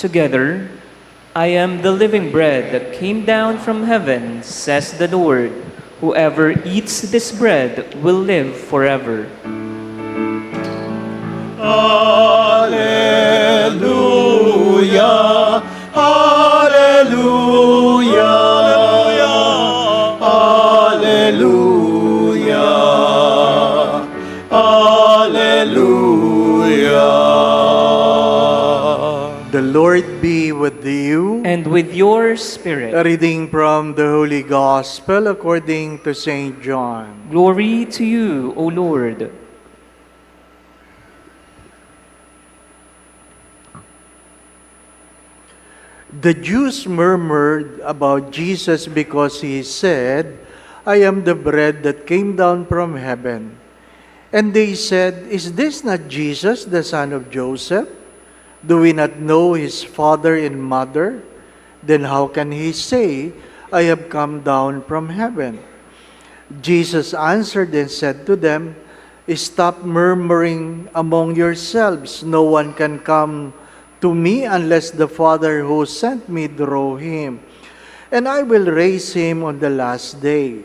together, I am the living bread that came down from heaven, says the Lord. Whoever eats this bread will live forever. Hallelujah, hallelujah, hallelujah, hallelujah. The Lord be with you. And with your spirit. A reading from the Holy Gospel according to St. John. Glory to you, O Lord. The Jews murmured about Jesus because he said, I am the bread that came down from heaven. And they said, is this not Jesus, the son of Joseph? Do we not know his father and mother? Then how can he say, I have come down from heaven? Jesus answered and said to them, stop murmuring among yourselves. No one can come to me unless the Father who sent me draw him. And I will raise him on the last day.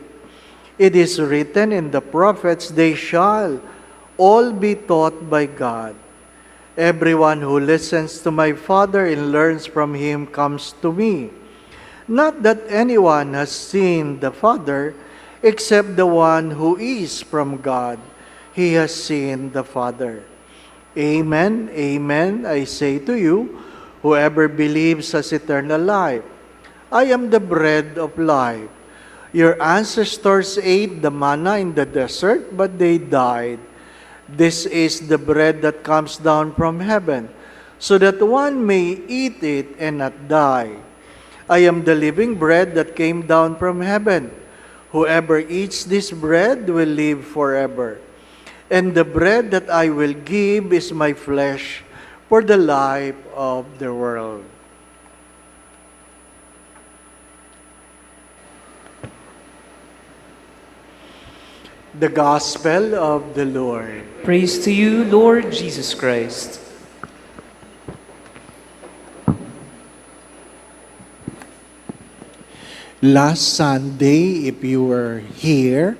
It is written in the prophets, they shall all be taught by God. Everyone who listens to my Father and learns from him comes to me. Not that anyone has seen the Father, except the one who is from God. He has seen the Father. Amen, amen, I say to you, whoever believes has eternal life. I am the bread of life. Your ancestors ate the manna in the desert, but they died. This is the bread that comes down from heaven, so that one may eat it and not die. I am the living bread that came down from heaven. Whoever eats this bread will live forever. And the bread that I will give is my flesh for the life of the world. The Gospel of the Lord. Praise to you, Lord Jesus Christ. Last Sunday, if you were here,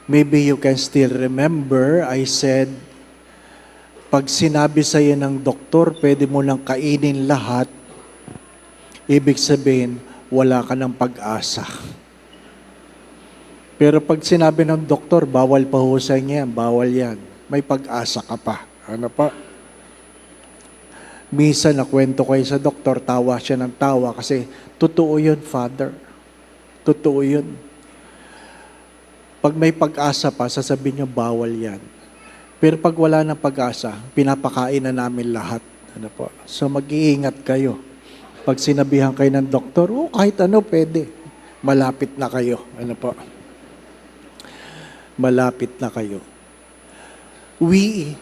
maybe you can still remember, I said, pag sinabi sa'yo ng doktor, pwede mo nang kainin lahat, ibig sabihin, wala ka ng pag-asa. Pero pag sinabi ng doktor, bawal pahusay niya, bawal yan. May pag-asa ka pa. Ano pa? Minsan nakwento kayo sa doktor, tawa siya ng tawa kasi totoo yun, Father. Totoo yun. Pag may pag-asa pa, sasabihin niyo, bawal yan. Pero pag wala ng pag-asa, pinapakain na namin lahat. Ano po? So mag-iingat kayo. Pag sinabihan kayo ng doktor, kahit ano pwede. Malapit na kayo. Ano po? Malapit na kayo. We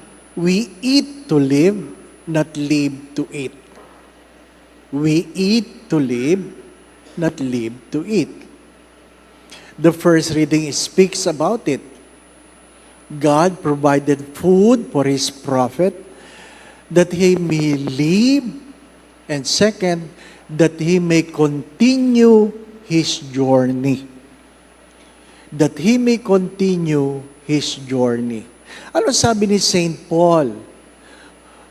eat to live, not live to eat. We eat to live, not live to eat. The first reading speaks about it. God provided food for His prophet that he may live, and second, that he may continue his journey. That he may continue his journey. Ano sabi ni St. Paul?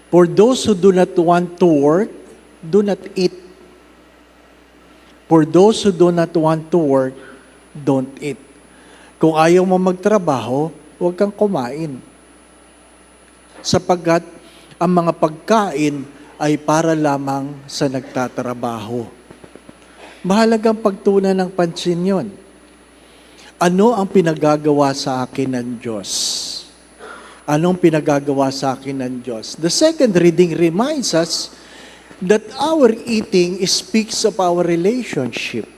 For those who do not want to work, do not eat. For those who do not want to work, don't eat. Kung ayaw mo magtrabaho, huwag kang kumain. Sapagkat ang mga pagkain ay para lamang sa nagtatrabaho. Mahalagang pagtunan ng pansin yon. Ano ang pinagagawa sa akin ng Diyos? Anong pinagagawa sa akin ng Diyos? The second reading reminds us that our eating speaks of our relationship.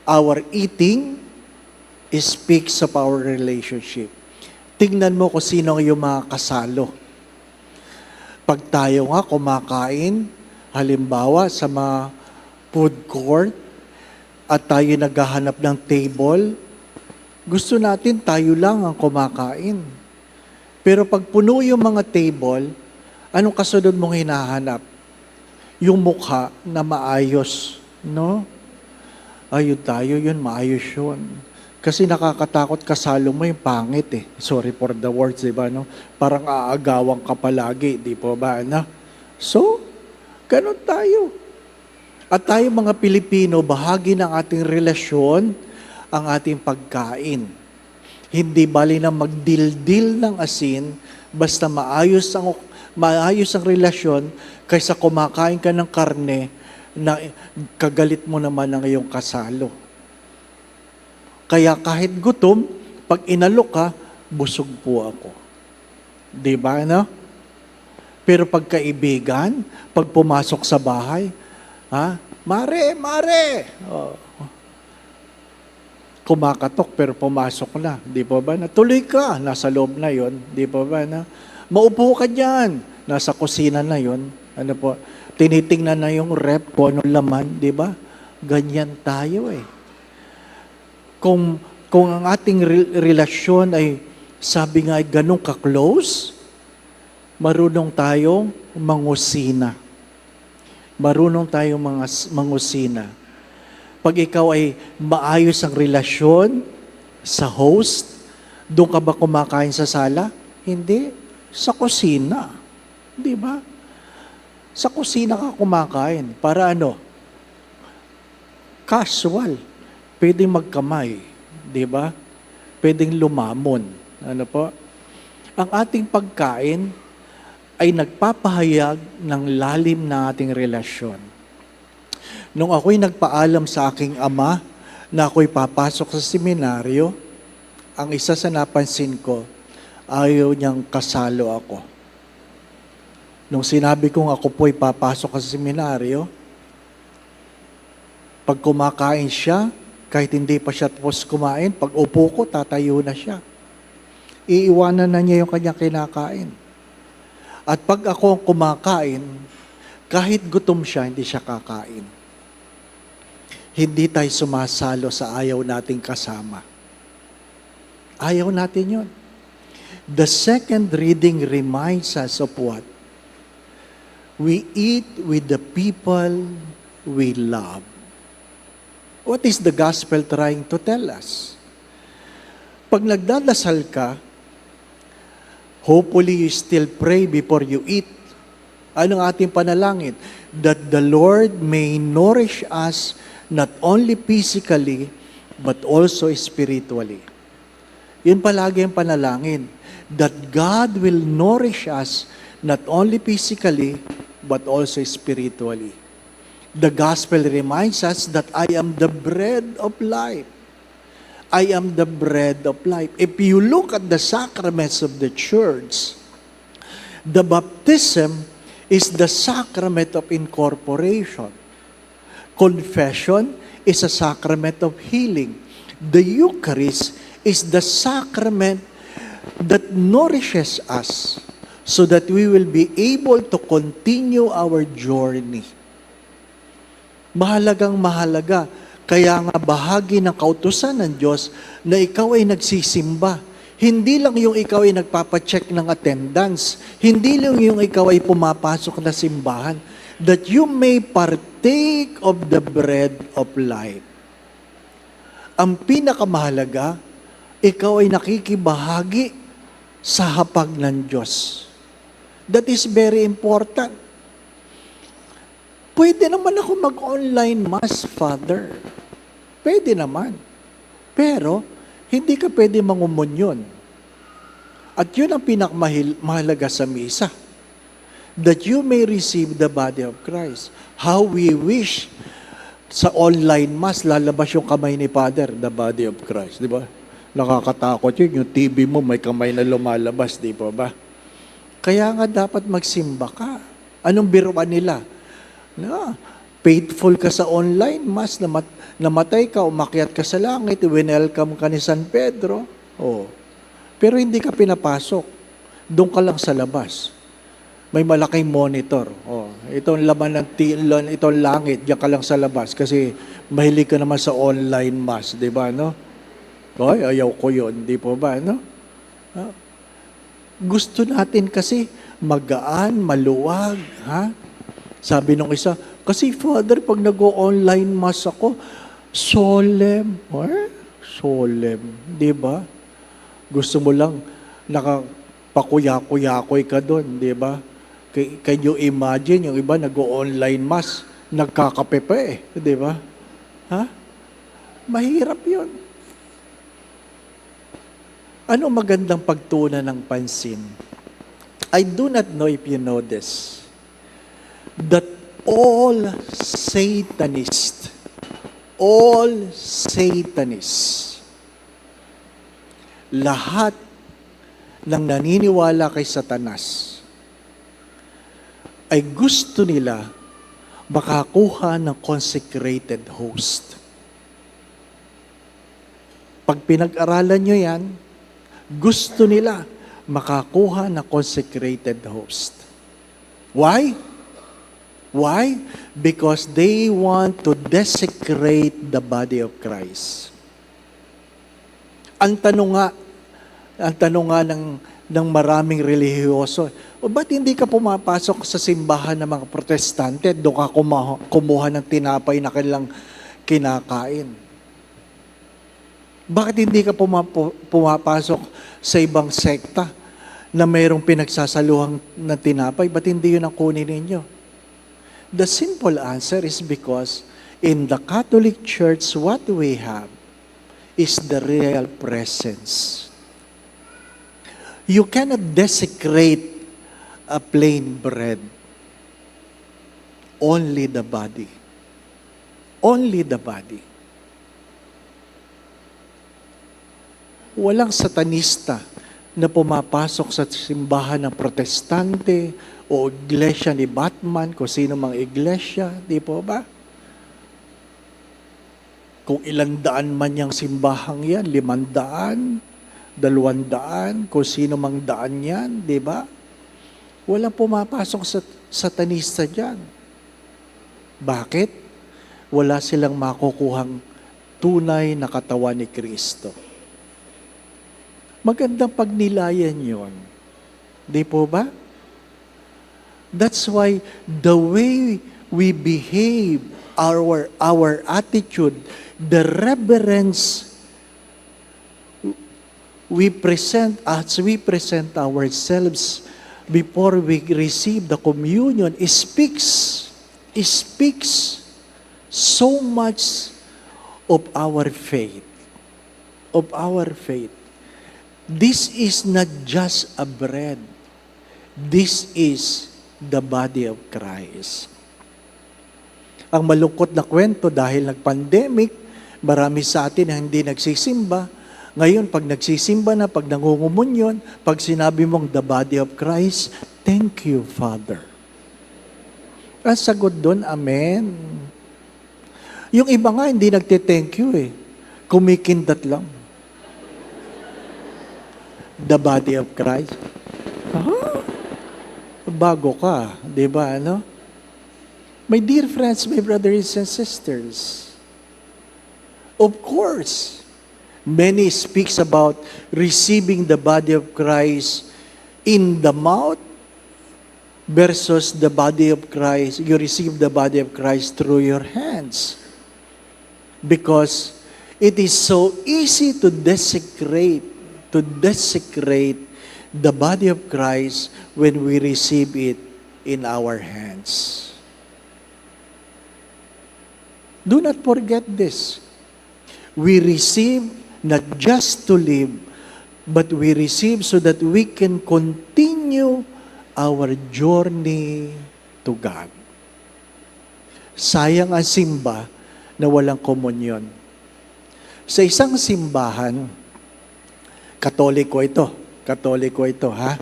Our eating speaks of our relationship. Tingnan mo kung sino ang iyong mga kasalo. Pag tayo nga kumakain, halimbawa sa mga food court, at tayo naghahanap ng table, gusto natin tayo lang ang kumakain. Pero pag puno yung mga table, anong kasunod mong hinahanap? yung mukha na maayos, no? Ayun tayo, yun, maayos yun. Kasi nakakatakot kasalo mo yung pangit eh. Sorry for the words, di ba, no? Parang aagawang ka palagi, di po ba, no? So, ganun tayo. At tayo mga Pilipino, bahagi ng ating relasyon ang ating pagkain. Hindi bali na magdildil ng asin, basta maayos ang relasyon, kaysa kumakain ka ng karne na kagalit mo naman ang iyong kasalo. Kaya kahit gutom, pag inalok ka, busog po ako. Di ba, no? Pero pag kaibigan, pag pumasok sa bahay, mare! Oh. Kumakatok pero pumasok na. Di po ba? Natuloy ka, nasa loob na yon. Di po ba? Maupo ka dyan, nasa kusina na yon. Ano po? Tinitingnan na yung rep po, anong laman, di ba? Ganyan tayo eh. Kung ang ating relasyon ay, sabi nga ay ganun ka-close, marunong tayong mangusina. Marunong tayong mangusina. Pag ikaw ay maayos ang relasyon sa host, doon ka ba kumakain sa sala? Hindi. Sa kusina. Di ba? Sa kusina ka kumakain. Para ano? Casual. Pwedeng magkamay. Di ba? Pwedeng lumamon. Ano po? Ang ating pagkain ay nagpapahayag ng lalim na ating relasyon. Nung ako'y nagpaalam sa aking ama na ako'y papasok sa seminaryo, ang isa sa napansin ko, ayaw niyang kasalo ako. Nung sinabi kong ako po'y papasok sa seminaryo, pag kumakain siya, kahit hindi pa siya tapos kumain, pag upo ko, tatayo na siya. Iiwanan na niya yung kanyang kinakain. At pag ako ang kumakain, kahit gutom siya, hindi siya kakain. Hindi tayo sumasalo sa ayaw nating kasama. Ayaw natin yun. The second reading reminds us of what? We eat with the people we love. What is the gospel trying to tell us? Pag nagdadasal ka, hopefully you still pray before you eat. Anong ating panalangin? That the Lord may nourish us not only physically, but also spiritually. Yun palagi ang panalangin. That God will nourish us not only physically, but also spiritually. The gospel reminds us that I am the bread of life. I am the bread of life. If you look at the sacraments of the church, the baptism is the sacrament of incorporation. Confession is a sacrament of healing. The Eucharist is the sacrament that nourishes us so that we will be able to continue our journey. Mahalagang mahalaga. Kaya nga bahagi ng kautusan ng Diyos na ikaw ay nagsisimba. Hindi lang yung ikaw ay nagpapacheck ng attendance. Hindi lang yung ikaw ay pumapasok na simbahan. That you may partake of the bread of life. Ang pinakamahalaga, ikaw ay nakikibahagi sa hapag ng Diyos. That is very important. Pwede naman ako mag-online mass, Father. Pwede naman. Pero, hindi ka pwede mangumunyon. At yun ang pinakamahalaga sa misa. That you may receive the body of Christ. How we wish sa online mass, lalabas yung kamay ni Father, the body of Christ. Di ba? Nakakatakot yun. Yung TV mo, may kamay na lumalabas. Di ba? Kaya nga dapat magsimba ka. Anong biruan nila? Faithful ka sa online mass, namatay ka, umakyat ka sa langit, winelcome ka ni San Pedro. Oh. Pero hindi ka pinapasok. Doon ka lang sa labas. May malaking monitor. Oh. Itong laman ng itong langit, diyan ka lang sa labas kasi mahilig ka naman sa online mass, di ba, no? Ay, ayaw ko yun, di po ba, no? Gusto natin kasi magaan, maluwag, ha? Sabi nung isa, kasi Father, pag nag-online mass ako, solemn. Solemn. Di ba? Gusto mo lang, nakapakuya-kuyakoy ka doon, di ba? Can you imagine, yung iba nag-online mass, nagkakape pa di ba? Ha? Mahirap yun. Ano magandang pagtunan ng pansin? I do not know if you know this, that all Satanists, lahat ng naniniwala kay Satanas, ay gusto nila makakuha ng consecrated host. Pag pinag-aralan nyo yan, gusto nila makakuha ng consecrated host. Why? Why? Because they want to desecrate the body of Christ. Ang tanong nga ng maraming relihiyoso, o ba't hindi ka pumapasok sa simbahan ng mga protestante, doon ka kumuha ng tinapay na kanilang kinakain? Bakit hindi ka pumapasok sa ibang sekta na mayroong pinagsasaluhang na tinapay? Ba't hindi yun ang kunin ninyo? The simple answer is because in the Catholic Church, what we have is the real presence. You cannot desecrate a plain bread. Only the body. Only the body. Walang satanista na pumapasok sa simbahan ng protestante o iglesia ni Batman, kung sino mang iglesia, di po ba? Kung ilang daan man yung simbahang yan, 500, 200, kung sino mang daan yan, di ba? Wala pumapasok sa satanista dyan. Bakit? Wala silang makukuhang tunay na katawan ni Kristo. Magandang pagnilayan yon. Di po ba? That's why the way we behave, our attitude, the reverence we present as we present ourselves before we receive the communion, speaks so much of our faith. Of our faith. This is not just a bread. This is the body of Christ. Ang malungkot na kwento, dahil nag-pandemic, marami sa atin na hindi nagsisimba. Ngayon, pag nagsisimba na, pag nangungumunyon, pag sinabi mong the body of Christ, thank you, Father. Ang sagot doon, amen. Yung iba nga, hindi nagte-thank you kumikindat lang. The body of Christ. Bago ka, di ba, ano? My dear friends, my brothers and sisters, of course, many speaks about receiving the body of Christ in the mouth versus the body of Christ. You receive the body of Christ through your hands. Because it is so easy to desecrate the body of Christ when we receive it in our hands. Do not forget this. We receive not just to live, but we receive so that we can continue our journey to God. Sayang ang simba na walang komunyon. Sa isang simbahan, Katoliko ito, ha?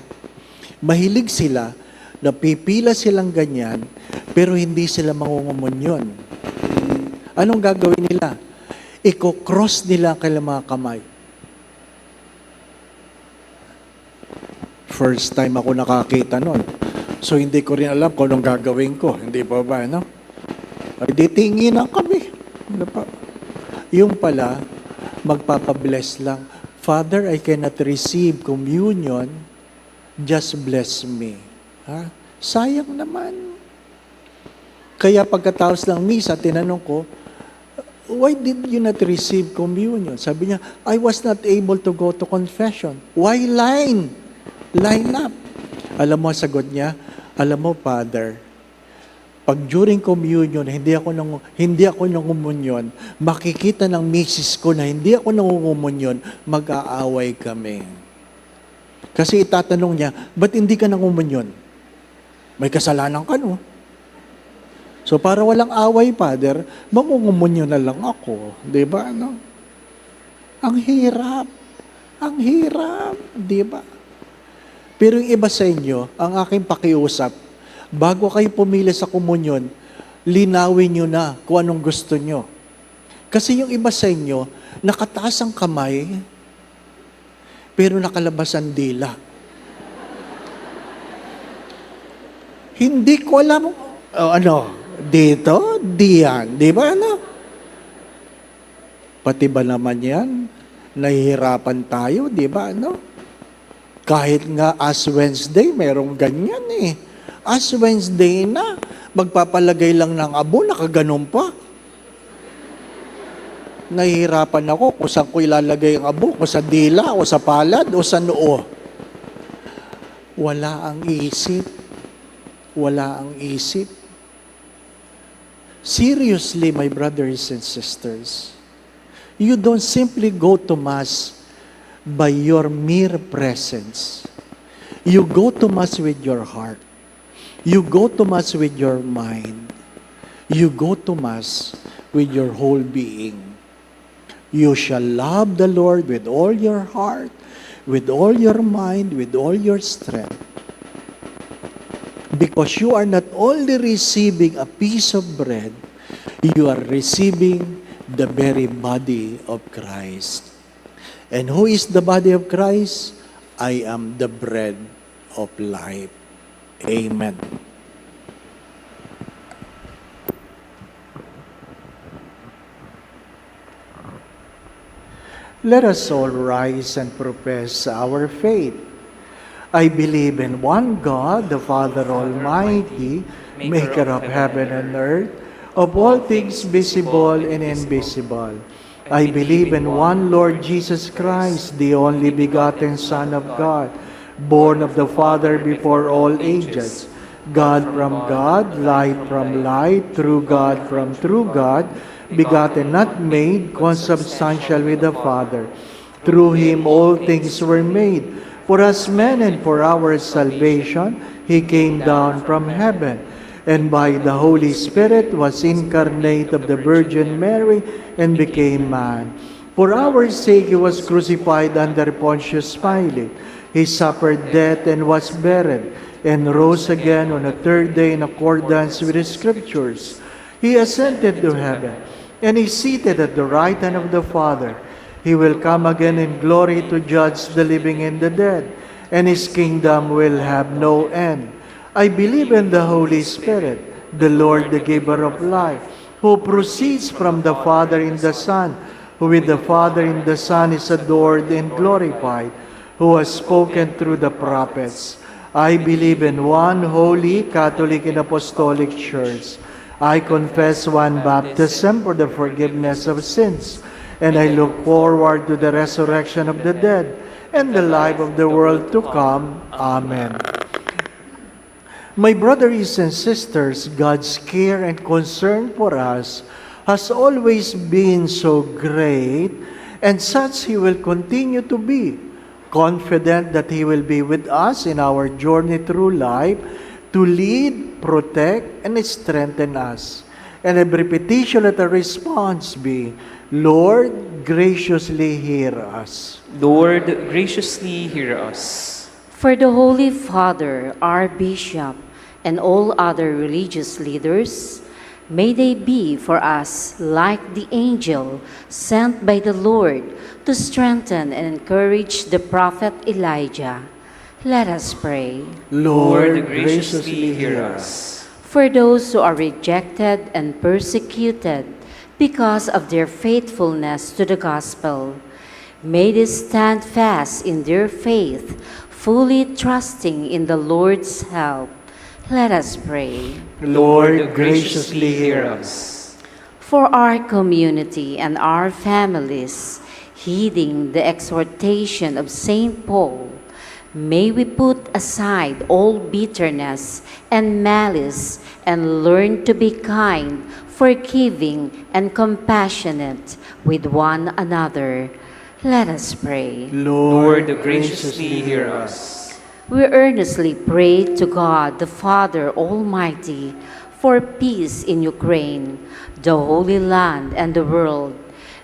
Mahilig sila, napipila silang ganyan, pero hindi sila mangungumunyon. Anong gagawin nila? Iko-cross nila ang kanilang mga kamay. First time ako nakakita nun. So hindi ko rin alam kung anong gagawin ko. Hindi pa ba, no? Ay, ditingin na kami. Ano pa? Yung pala, magpapabless lang. Father, I cannot receive communion. Just bless me. Ha? Sayang naman. Kaya pagkatapos ng misa, tinanong ko, why did you not receive communion? Sabi niya, I was not able to go to confession. Why line? Line up. Alam mo, sagot niya, alam mo, Father, pag during communion, hindi ako nangumunyon, makikita ng misis ko na hindi ako nangumunyon, mag-aaway kami. Kasi itatanong niya, ba't hindi ka nangumunyon? May kasalanan ka, no? So para walang away, Father, mangungumunyo na lang ako. Di ba? No? Ang hirap. Ang hirap. Di ba? Pero yung iba sa inyo, ang aking pakiusap, bago kayo pumili sa komunyon, linawin nyo na kung anong gusto nyo. Kasi yung iba sa inyo, nakataas ang kamay, pero nakalabas ang dila. Hindi ko alam, dito, diyan. Di ba, Pati ba naman yan? Nahihirapan tayo, di ba, Kahit nga Ash Wednesday, merong ganyan eh. Ash Wednesday na, magpapalagay lang ng abo, nakaganon pa. Nahihirapan ako kung saan ko ilalagay ang abo, kung sa dila, o sa palad, o sa noo. Wala ang isip. Wala ang isip. Seriously, my brothers and sisters, you don't simply go to Mass by your mere presence. You go to Mass with your heart. You go to Mass with your mind. You go to Mass with your whole being. You shall love the Lord with all your heart, with all your mind, with all your strength. Because you are not only receiving a piece of bread, you are receiving the very body of Christ. And who is the body of Christ? I am the bread of life. Amen. Let us all rise and profess our faith. I believe in one God, the Father Almighty, maker of heaven and earth, of all things visible and invisible. I believe in one Lord Jesus Christ, the only begotten Son of God, born of the Father before all ages, God from God, light from light, true God from true God, begotten, not made, consubstantial with the Father. Through Him all things were made. For us men and for our salvation, He came down from heaven, and by the Holy Spirit was incarnate of the Virgin Mary and became man. For our sake He was crucified under Pontius Pilate. He suffered death and was buried, and rose again on the third day in accordance with the Scriptures. He ascended to heaven, and is seated at the right hand of the Father. He will come again in glory to judge the living and the dead, and His kingdom will have no end. I believe in the Holy Spirit, the Lord, the giver of life, who proceeds from the Father in the Son, who with the Father in the Son is adored and glorified, who has spoken through the prophets. I believe in one holy, Catholic, and Apostolic Church. I confess one baptism for the forgiveness of sins, and I look forward to the resurrection of the dead and the life of the world to come. Amen. My brothers and sisters, God's care and concern for us has always been so great, and such He will continue to be, confident that He will be with us in our journey through life to lead, protect, and strengthen us. And every petition let a response be, Lord, graciously hear us. Lord, graciously hear us. For the Holy Father, our Bishop, and all other religious leaders, may they be for us like the angel sent by the Lord to strengthen and encourage the prophet Elijah. Let us pray. Lord, graciously hear us. For those who are rejected and persecuted because of their faithfulness to the gospel, may they stand fast in their faith, fully trusting in the Lord's help. Let us pray. Lord, graciously hear us. For our community and our families, heeding the exhortation of St. Paul, may we put aside all bitterness and malice and learn to be kind, forgiving, and compassionate with one another. Let us pray. Lord, graciously hear us. We earnestly pray to God, the Father Almighty, for peace in Ukraine, the Holy Land, and the world.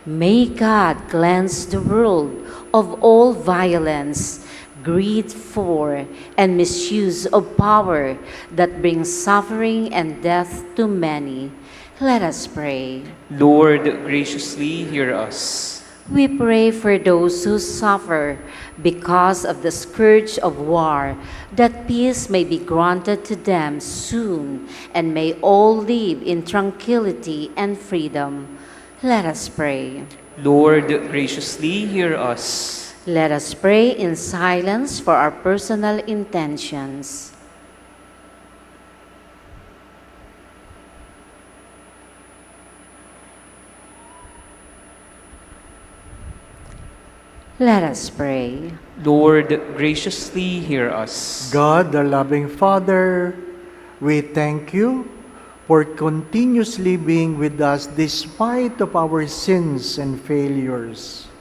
May God cleanse the world of all violence, greed for, and misuse of power that brings suffering and death to many. Let us pray. Lord, graciously hear us. We pray for those who suffer because of the scourge of war, that peace may be granted to them soon, and may all live in tranquility and freedom. Let us pray. Lord, graciously hear us. Let us pray in silence for our personal intentions. Let us pray. Lord, graciously hear us. God, the loving Father, we thank you for continuously being with us despite of our sins and failures.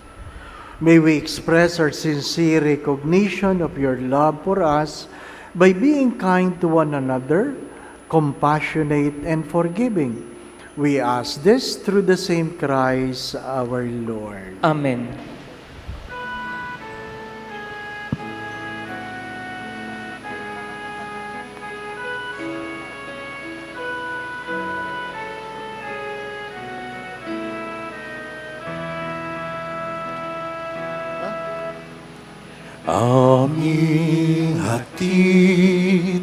May we express our sincere recognition of your love for us by being kind to one another, compassionate, and forgiving. We ask this through the same Christ our Lord. Amen. Aming hatid,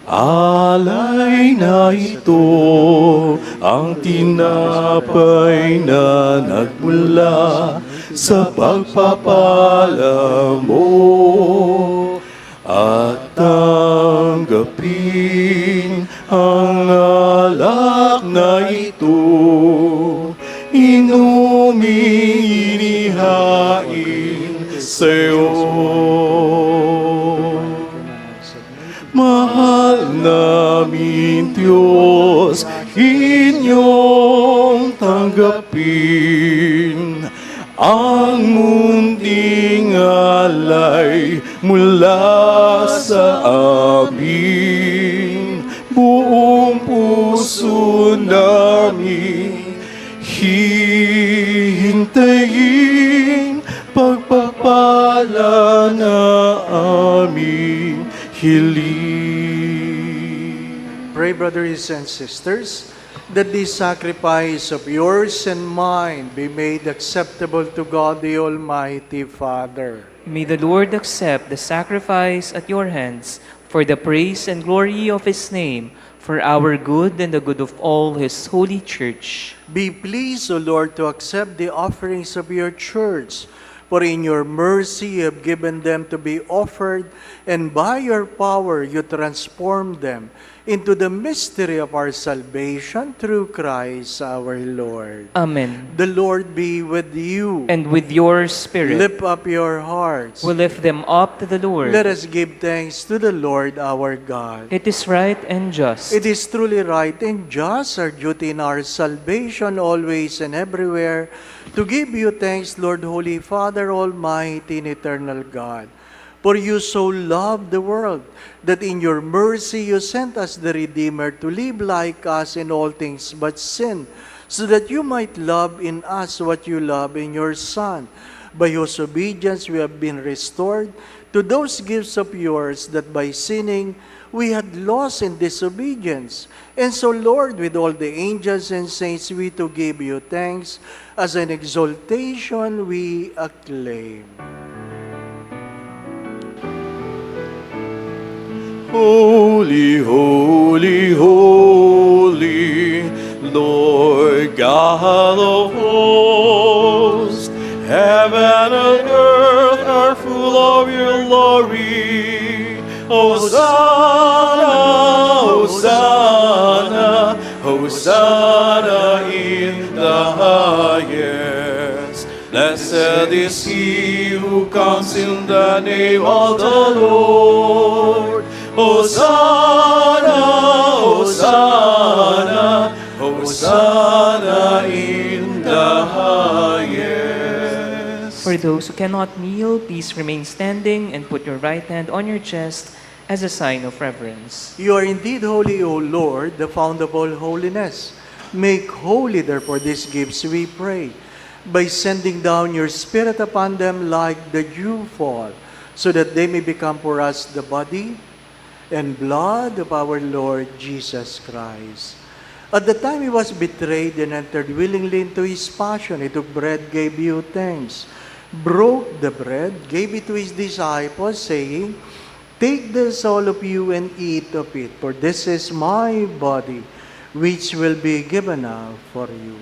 alay na ito, ang tinapay na nagmula sa pagpapala mo. At tanggapin ang alak na ito, inuming inihain sa'yo. Mahal namin Diyos, inyong tanggapin ang munting alay mula sa amin. Buong puso namin hihintayin pagpapala na aming hiling. Pray, brothers and sisters, that this sacrifice of yours and mine be made acceptable to God the Almighty Father. May the Lord accept the sacrifice at your hands for the praise and glory of His name, for our good and the good of all His holy church. Be pleased, O Lord, to accept the offerings of your church, for in your mercy you have given them to be offered, and by your power you transform them into the mystery of our salvation through Christ our Lord. Amen. The Lord be with you. And with your spirit, Lift up your hearts. we lift them up to the Lord. Let us give thanks to the Lord our God. It is right and just. It is truly right and just, our duty in our salvation, always and everywhere, to give you thanks, Lord, Holy Father, Almighty and Eternal God. For you so loved the world, that in your mercy you sent us the Redeemer to live like us in all things but sin, so that you might love in us what you love in your Son, by whose obedience we have been restored to those gifts of yours that by sinning we had lost in disobedience. And so, Lord, with all the angels and saints, we to give you thanks, as an exaltation we acclaim. Holy, holy, holy, Lord God of hosts, heaven and earth are full of your glory. Hosanna Hosanna in the highest. Blessed is he who comes in the name of the Lord. Hosanna, Hosanna, Hosanna in the highest. For those who cannot kneel, please remain standing and put your right hand on your chest as a sign of reverence. You are indeed holy, O Lord, the fount of all holiness. Make holy, therefore, these gifts, we pray, by sending down your Spirit upon them like the dew fall, so that they may become for us the body and blood of our Lord Jesus Christ. At the time he was betrayed and entered willingly into his passion, he took bread, gave you thanks, broke the bread, gave it to his disciples, saying, "Take this, all of you, and eat of it, for this is my body, which will be given up for you."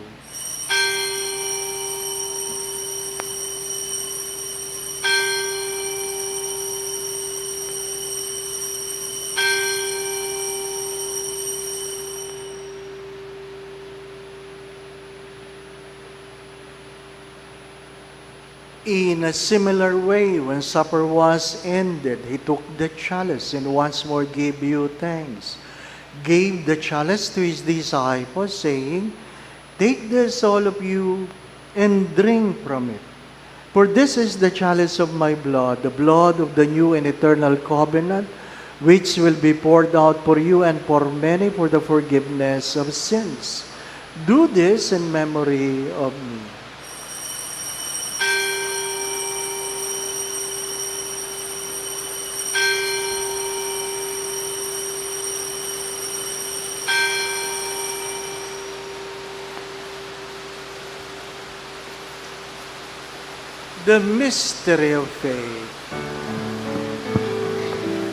In a similar way, when supper was ended, he took the chalice and once more gave you thanks. Gave the chalice to his disciples, saying, "Take this, all of you, and drink from it. For this is the chalice of my blood, the blood of the new and eternal covenant, which will be poured out for you and for many for the forgiveness of sins. Do this in memory of me." The mystery of faith.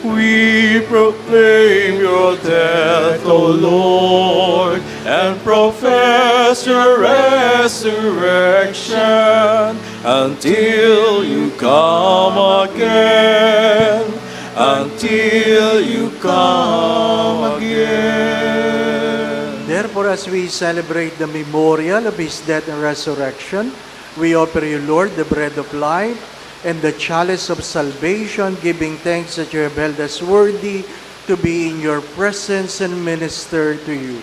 We proclaim your death, O Lord, and profess your resurrection until you come again, until you come again. Therefore, as we celebrate the memorial of his death and resurrection, we offer you, Lord, the bread of life and the chalice of salvation, giving thanks that you have held us worthy to be in your presence and minister to you.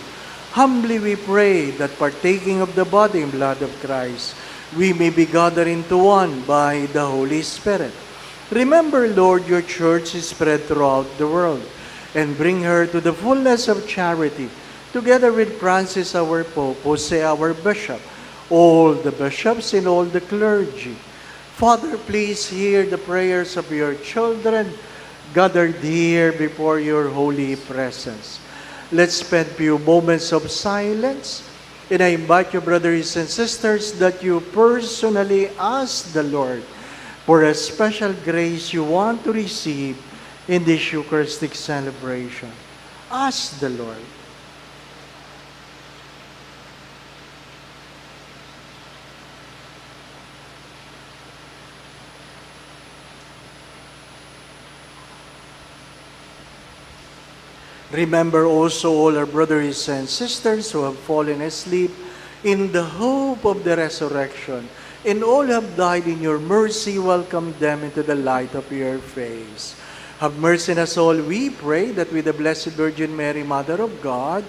Humbly we pray that partaking of the body and blood of Christ, we may be gathered into one by the Holy Spirit. Remember, Lord, your church is spread throughout the world, and bring her to the fullness of charity, together with Francis our Pope, Jose our Bishop, all the bishops and all the clergy. Father, please hear the prayers of your children gathered here before your holy presence. Let's spend few moments of silence, and I invite you, brothers and sisters, that you personally ask the Lord for a special grace you want to receive in this Eucharistic celebration. Ask the Lord. Remember also all our brothers and sisters who have fallen asleep in the hope of the resurrection, and all who have died in your mercy. Welcome them into the light of your face. Have mercy on us all, we pray, that with the Blessed Virgin Mary, Mother of God,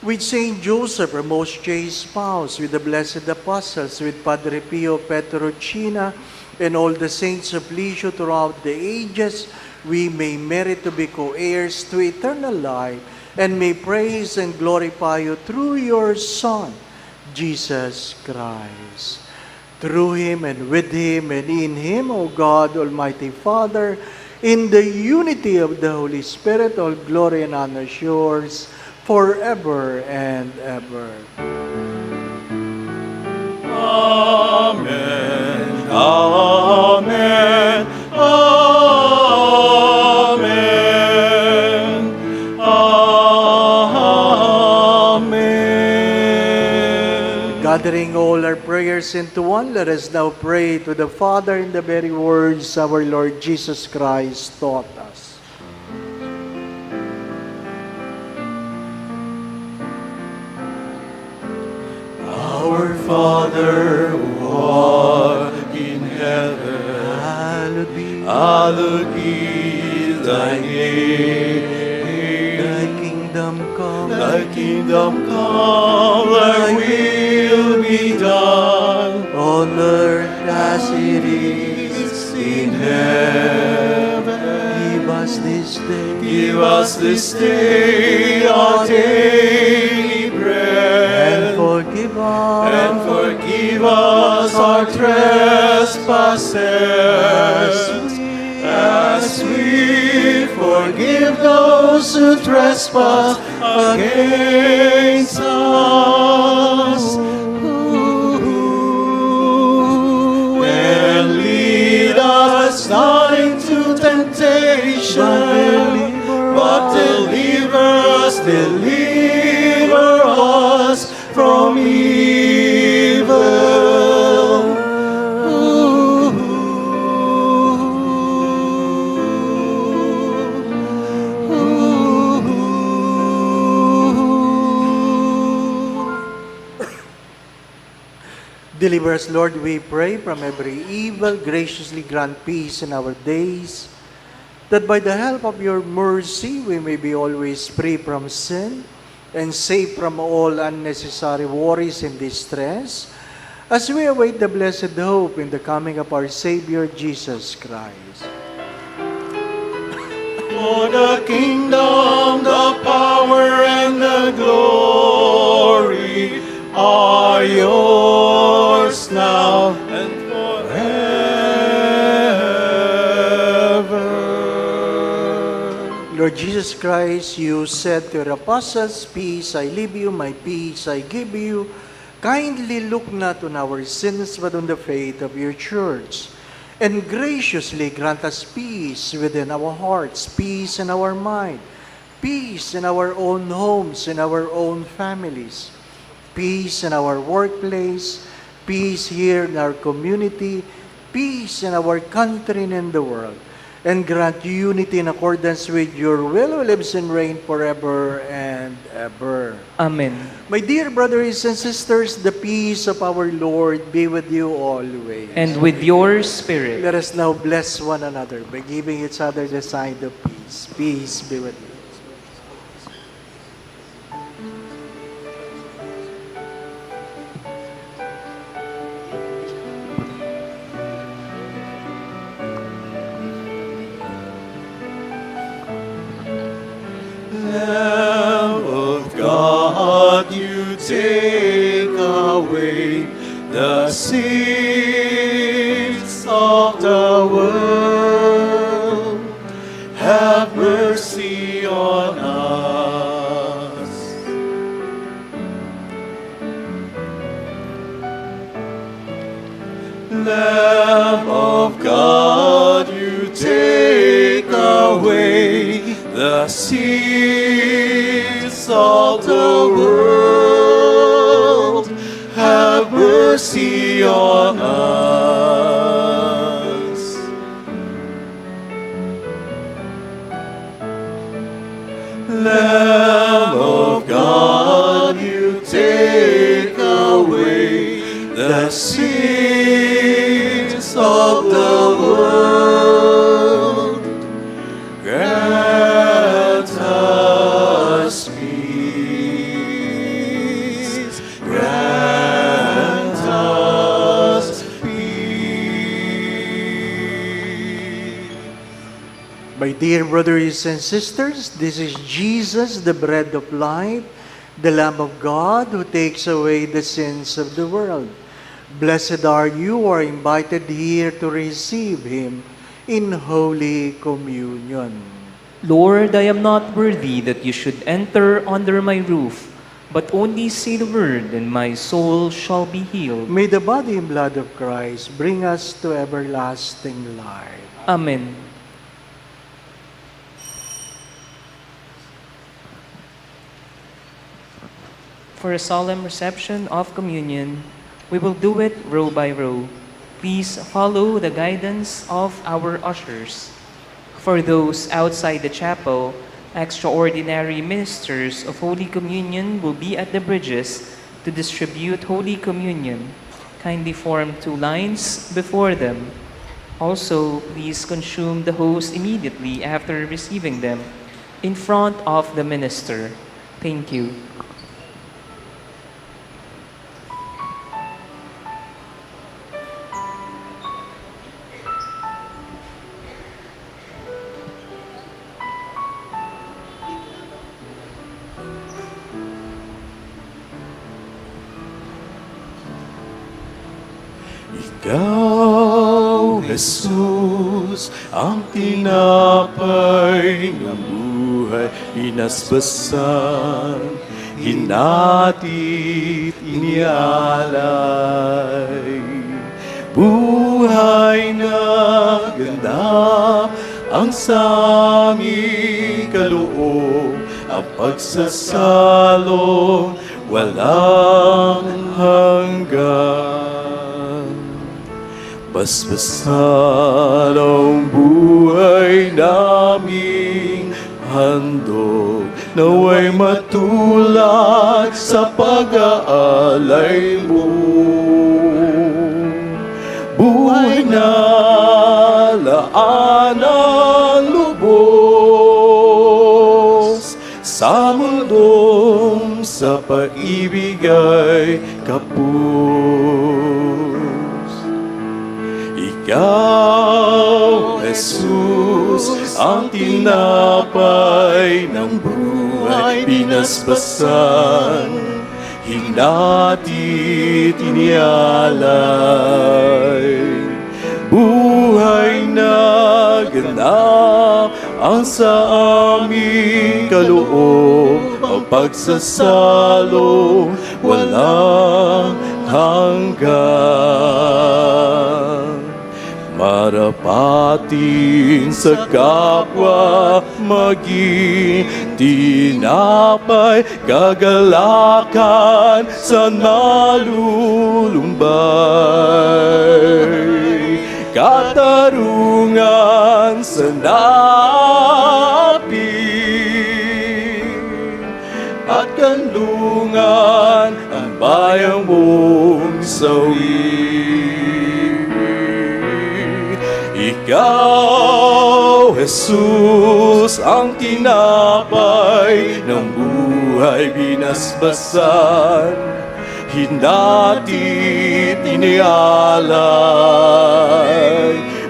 with Saint Joseph, our most chaste spouse, with the blessed apostles, with Padre Pio Petrocina, and all the saints of Lisieux throughout the ages, we may merit to be co-heirs to eternal life, and may praise and glorify you through your Son, Jesus Christ. Through him and with him and in him, O God, Almighty Father, in the unity of the Holy Spirit, all glory and honor is yours forever and ever. Amen. Amen. Amen. Amen. Gathering all our prayers into one, let us now pray to the Father in the very words our Lord Jesus Christ taught us. Father who art in heaven, Hallowed be hallowed be thy name. thy kingdom come. Thy kingdom come, thy will be done On earth as it is in heaven. Give us this day. Give us this day our daily And bread, forgive us. and forgive us our trespasses, as we forgive those who trespass against us. And lead us not into temptation, but deliver us from evil. Deliver us, Lord, we pray, from every evil. Graciously grant peace in our days, that by the help of your mercy we may be always free from sin and safe from all unnecessary worries and distress, as we await the blessed hope in the coming of our Savior Jesus Christ. For the kingdom, the power, and the glory are yours now and forever. Lord Jesus Christ, you said to your apostles, "Peace I leave you, my peace I give you." Kindly look not on our sins, but on the faith of your church, and graciously grant us peace within our hearts, peace in our mind, peace in our own homes, in our own families, peace in our workplace, peace here in our community, peace in our country and in the world, and grant unity in accordance with your will, who lives and reigns forever and ever. Amen. My dear brothers and sisters, the peace of our Lord be with you always. And with your spirit. Let us now bless one another by giving each other the sign of peace. Peace be with you. Lamb of God, you take away the sins of the world. Have mercy on us. Lamb of God, you take away the sins of the world. Have mercy on us. Lamb of God, you take away the sins of the world. Grant us peace. Grant us peace. My dear brothers and sisters, this is Jesus, the bread of life, the Lamb of God who takes away the sins of the world. Blessed are you who are invited here to receive Him in Holy Communion. Lord, I am not worthy that you should enter under my roof, but only say the word, and my soul shall be healed. May the body and blood of Christ bring us to everlasting life. Amen. For a solemn reception of communion, we will do it row by row. Please follow the guidance of our ushers. For those outside the chapel, extraordinary ministers of Holy Communion will be at the bridges to distribute Holy Communion. kindly form 2 lines before them. Also, please consume the host immediately after receiving them in front of the minister. Thank you. Ikaw, Jesus, ang tinapay ng buhay, inasbasan, hinatid, inialay. Buhay na ganap ang sami kaloob, ang pagsasalong walang hanggan. Basbasan ang buhay naming handog, naway matulad sa pag-aalay mo. Buhay na laan ang lubos, sa mundong sa pag-ibig ay kapos. Ikaw, Jesus, ang tinapay ng buhay, binasbasan, hinatid, inialay. Buhay na ganap ang sa aming kaloob, ang pagsasalo walang hanggan. Marapatin sa kapwa, maging tinapay, kagalakan sa nalulumbay. Katarungan sa napi at kanlungan ang bayang mong sawi. Ikaw, Jesus, ang tinapay ng buhay, binasbasan, hinatid, inialay.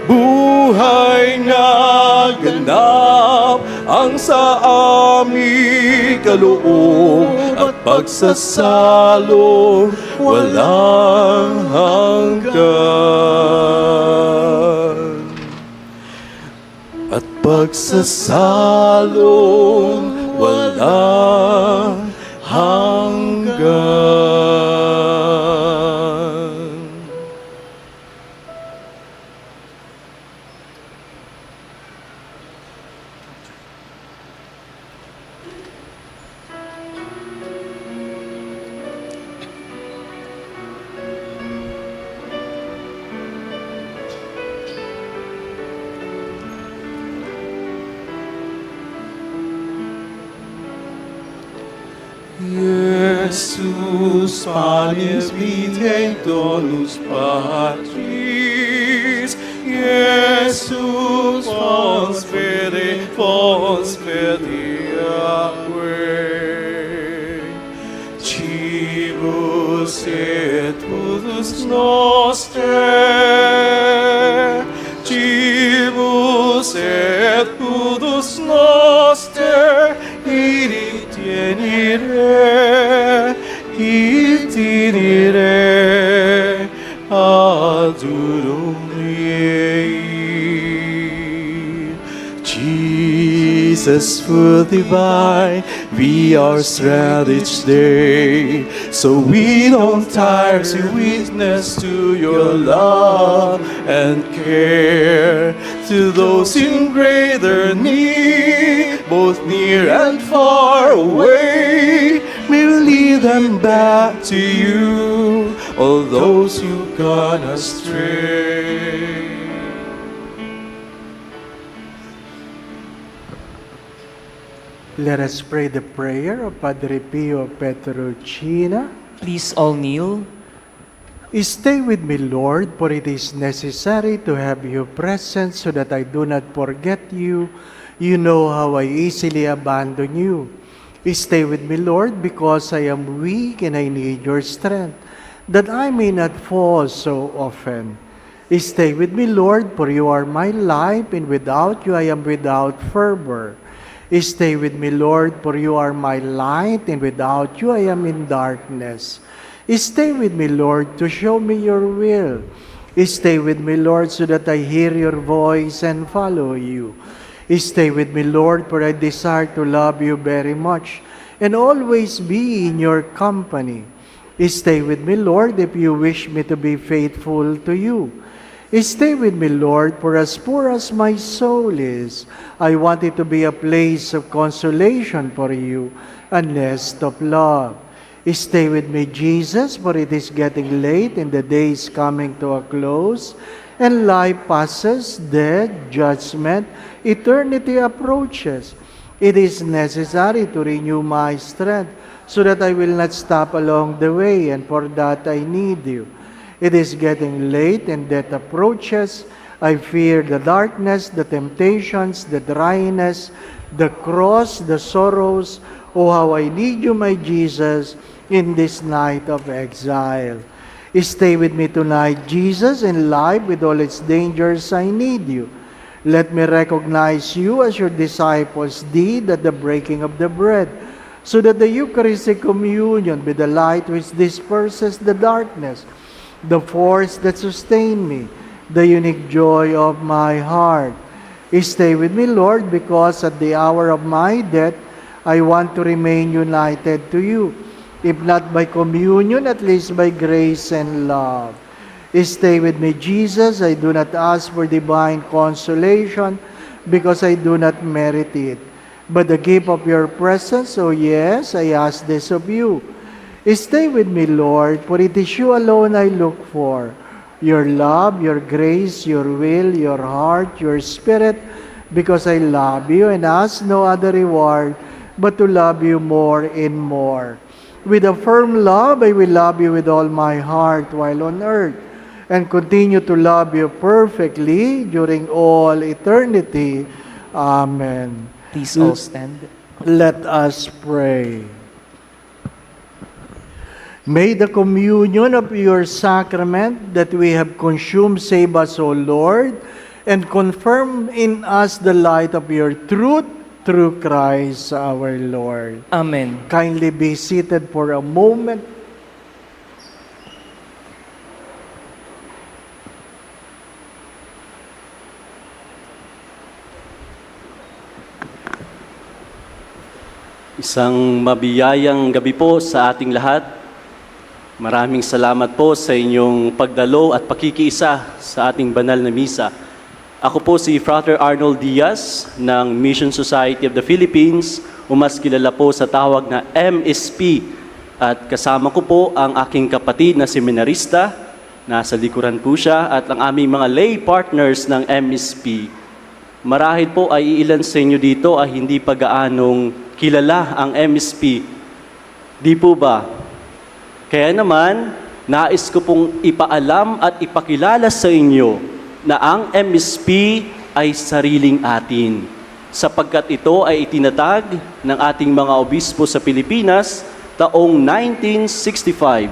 Buhay na ganap ang sa aming kaloob, at pagsasalo walang hanggan. At pagsasalong walang hanggan. Jesus, panis vitae donus Patris, Jesus, fons fede acque. Cibus et pudus noster, cibus et pudus noster, itinere adurum Dei. Jesus, food divine, be our strength each day, so we don't tire to witness to your love and care to those in greater need, both near and far away. May we lead them back to you, all those who've gone astray. Let us pray the prayer of Padre Pio Petrucina. Please all kneel. Stay with me, Lord, for it is necessary to have you present so that I do not forget you. You know how I easily abandon you. Stay with me, Lord, because I am weak and I need your strength, that I may not fall so often. Stay with me, Lord, for you are my life, and without you I am without fervor. Stay with me, Lord, for you are my light, and without you I am in darkness. Stay with me, Lord, to show me your will. Stay with me, Lord, so that I hear your voice and follow you. Stay with me, Lord, for I desire to love you very much and always be in your company. Stay with me, Lord, if you wish me to be faithful to you. Stay with me, Lord, for as poor as my soul is, I want it to be a place of consolation for you, a nest of love. Stay with me, Jesus, for it is getting late and the day is coming to a close, and life passes, death, judgment, eternity approaches. It is necessary to renew my strength so that I will not stop along the way, and for that I need you. It is getting late and death approaches. I fear the darkness, the temptations, the dryness, the cross, the sorrows. Oh, how I need you, my Jesus, in this night of exile. Stay with me tonight, Jesus, in life with all its dangers. I need you. Let me recognize you as your disciples did at the breaking of the bread, so that the Eucharistic communion be the light which disperses the darkness, the force that sustains me, the unique joy of my heart. Stay with me, Lord, because at the hour of my death, I want to remain united to you. If not by communion, at least by grace and love. Stay with me, Jesus. I do not ask for divine consolation because I do not merit it, but the gift of your presence. Oh yes, I ask this of you. Stay with me, Lord, for it is you alone I look for. Your love, your grace, your will, your heart, your spirit, because I love you and ask no other reward but to love you more and more. With a firm love, I will love you with all my heart while on earth, and continue to love you perfectly during all eternity. Amen. Please all stand. Let us pray. May the communion of your sacrament that we have consumed save us, O Lord, and confirm in us the light of your truth, through Christ our Lord. Amen. Kindly be seated for a moment. Isang mabiyayang gabi po sa ating lahat. Maraming salamat po sa inyong pagdalo at pakikiisa sa ating banal na misa. Ako po si Frater Arnold Diaz ng Mission Society of the Philippines, o mas kilala po sa tawag na MSP. At kasama ko po ang aking kapatid na seminarista, nasa likuran po siya, at ang aming mga lay partners ng MSP. Marahil po ay ilan sa inyo dito ay hindi pa gaanong kilala ang MSP. Di po ba? Kaya naman, nais ko pong ipaalam at ipakilala sa inyo na ang MSP ay sariling atin, sapagkat ito ay itinatag ng ating mga obispo sa Pilipinas taong 1965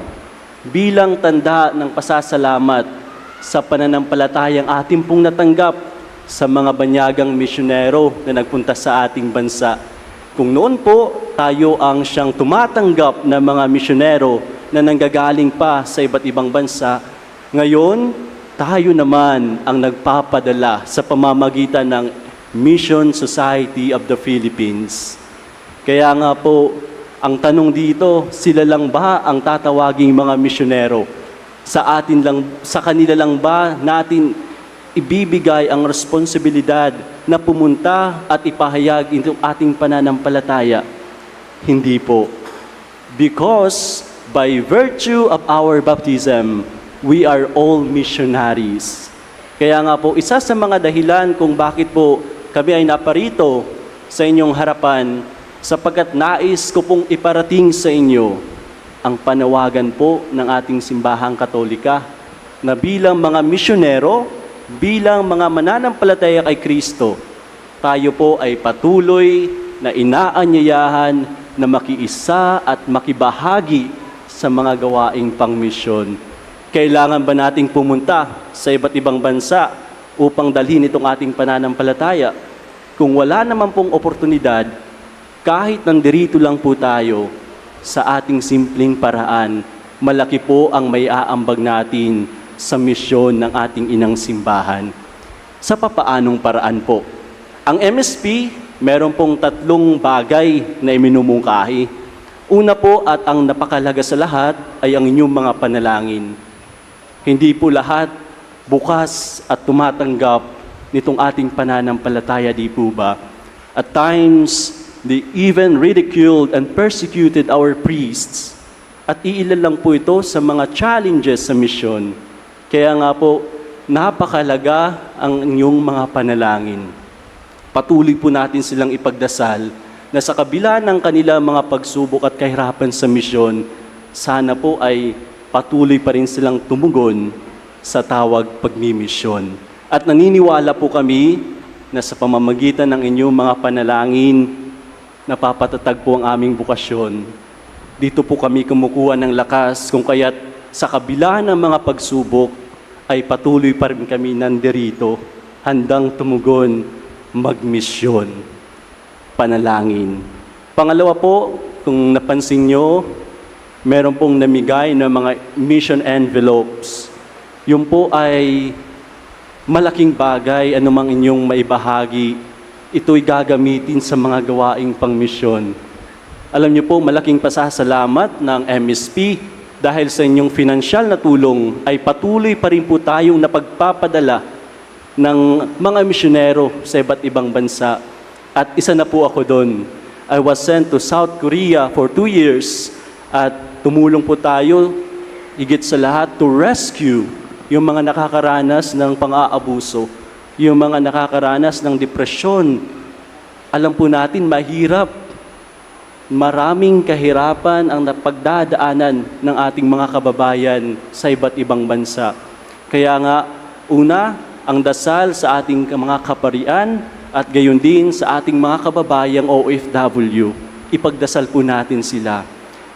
bilang tanda ng pasasalamat sa pananampalatayang ating pong natanggap sa mga banyagang misyonero na nagpunta sa ating bansa. Kung noon po, tayo ang siyang tumatanggap ng mga misyonero na nanggagaling pa sa iba't ibang bansa, ngayon, tayo naman ang nagpapadala sa pamamagitan ng Mission Society of the Philippines. Kaya nga po, ang tanong dito, sila lang ba ang tatawaging mga misyonero? Sa kanila lang ba natin ibibigay ang responsibilidad na pumunta at ipahayag itong ating pananampalataya? Hindi po. Because by virtue of our baptism, we are all missionaries. Kaya nga po, isa sa mga dahilan kung bakit po kami ay naparito sa inyong harapan, sapagkat nais ko pong iparating sa inyo ang panawagan po ng ating simbahang Katolika na bilang mga misyonero, bilang mga mananampalataya kay Kristo, tayo po ay patuloy na inaanyayahan na makiisa at makibahagi sa mga gawaing pangmisyon. Kailangan ba nating pumunta sa iba't ibang bansa upang dalhin itong ating pananampalataya? Kung wala naman pong oportunidad, kahit nandirito lang po tayo sa ating simpleng paraan, malaki po ang may aambag natin sa misyon ng ating inang simbahan. Sa papaanong paraan po? Ang MSP, meron pong 3 bagay na iminumungkahi. Una po at ang napakalaga sa lahat ay ang inyong mga panalangin. Hindi po lahat bukas at tumatanggap nitong ating pananampalataya, di po ba? At times, they even ridiculed and persecuted our priests. At iilan lang po ito sa mga challenges sa misyon. Kaya nga po, napakalaga ang inyong mga panalangin. Patuloy po natin silang ipagdasal na sa kabila ng kanila mga pagsubok at kahirapan sa misyon, sana po ay patuloy pa rin silang tumugon sa tawag pagmimisyon. At naniniwala po kami na sa pamamagitan ng inyong mga panalangin, napapatatag po ang aming bukasyon. Dito po kami kumukuha ng lakas kung kaya't sa kabila ng mga pagsubok ay patuloy pa rin kami nandirito, handang tumugon, magmisyon, panalangin. Pangalawa po, kung napansin nyo, meron pong namigay ng mga mission envelopes. Yun po ay malaking bagay, anumang inyong maibahagi, ito'y gagamitin sa mga gawaing pangmisyon. Alam niyo po, malaking pasasalamat ng MSP dahil sa inyong finansyal na tulong ay patuloy pa rin po tayong napagpapadala ng mga misyonero sa iba't ibang bansa. At isa na po ako doon. I was sent to South Korea for 2 years at tumulong po tayo, higit sa lahat, to rescue yung mga nakakaranas ng pang-aabuso, yung mga nakakaranas ng depresyon. Alam po natin, mahirap. Maraming kahirapan ang napagdadaanan ng ating mga kababayan sa iba't ibang bansa. Kaya nga, una, ang dasal sa ating mga kaparian at gayon din sa ating mga kababayang OFW. Ipagdasal po natin sila.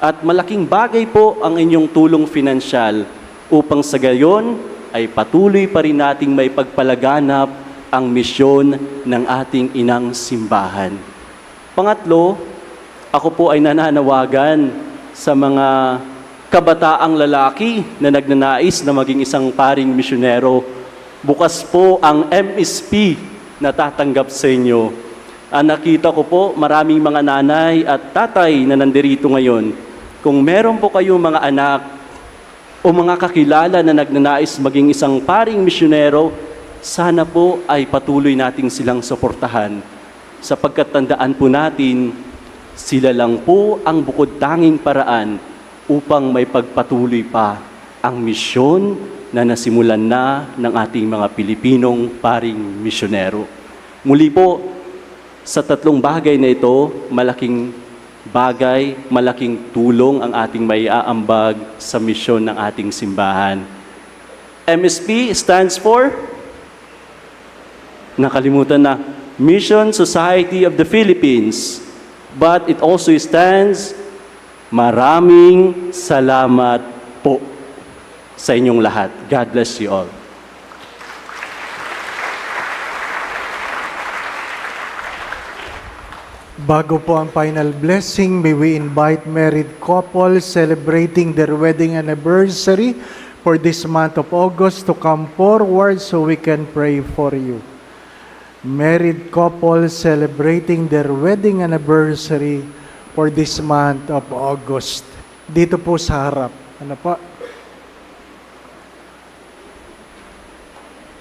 At malaking bagay po ang inyong tulong finansyal upang sa gayon ay patuloy pa rin nating may pagpalaganap ang misyon ng ating inang simbahan. Pangatlo, ako po ay nananawagan sa mga kabataang lalaki na nagnanais na maging isang paring misyonero. Bukas po ang MSP na tatanggap sa inyo. Nakita ko po maraming mga nanay at tatay na nandirito ngayon. Kung meron po kayong mga anak o mga kakilala na nagnanais maging isang paring misyonero, sana po ay patuloy nating silang suportahan. Sapagkat tandaan po natin, sila lang po ang bukod tanging paraan upang may pagpatuloy pa ang misyon na nasimulan na ng ating mga Pilipinong paring misyonero. Muli po, sa 3 bagay na ito, malaking bagay, malaking tulong ang ating maiaambag sa misyon ng ating simbahan. MSP stands for, nakalimutan na, Mission Society of the Philippines. But it also stands, maraming salamat po sa inyong lahat. God bless you all. Bago po ang final blessing, may we invite married couples celebrating their wedding anniversary for this month of August to come forward so we can pray for you. Married couples celebrating their wedding anniversary for this month of August. Dito po sa harap. Ano po?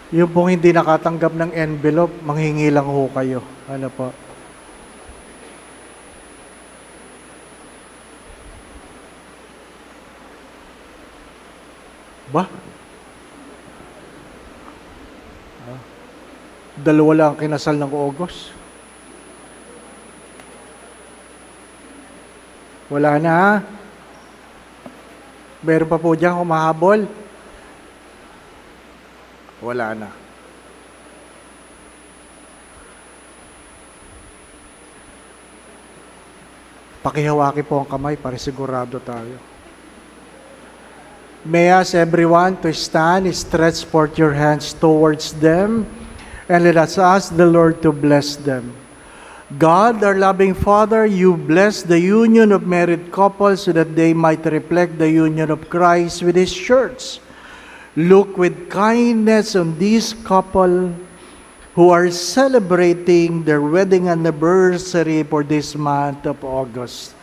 Yung pong hindi nakatanggap ng envelope, manghingi lang ho kayo. Ano po? Ba? Dalawa lang ang kinasal ng August. Wala na ha? Meron pa po dyan humahabol? Wala na. Pakihawaki po ang kamay para sigurado tayo. May I ask everyone to stand, stretch forth your hands towards them, and let us ask the Lord to bless them. God, our loving Father, you bless the union of married couples so that they might reflect the union of Christ with His church. Look with kindness on this couple who are celebrating their wedding anniversary for this month of August.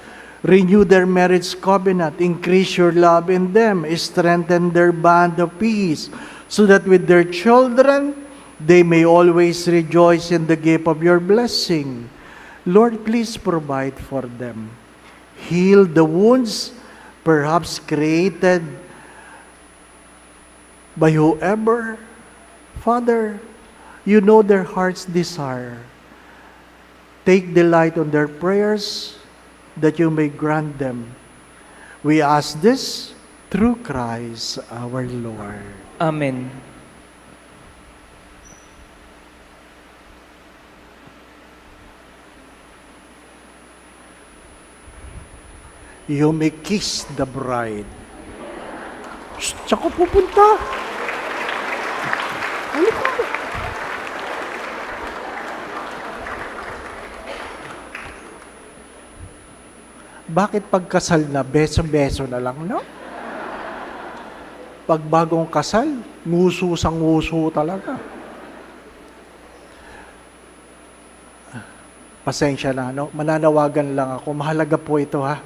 Renew their marriage covenant, increase your love in them, strengthen their bond of peace, so that with their children, they may always rejoice in the gift of your blessing. Lord, please provide for them. Heal the wounds perhaps created by whoever. Father, you know their heart's desire. Take delight on their prayers that you may grant them. We ask this through Christ our Lord. Amen. You may kiss the bride. Shh, tsaka pupunta. Ano ka? Bakit pagkasal na, beso-beso na lang, no? Pag bagong kasal, nguso sang nguso talaga. Pasensya na, no? Mananawagan lang ako. Mahalaga po ito, ha?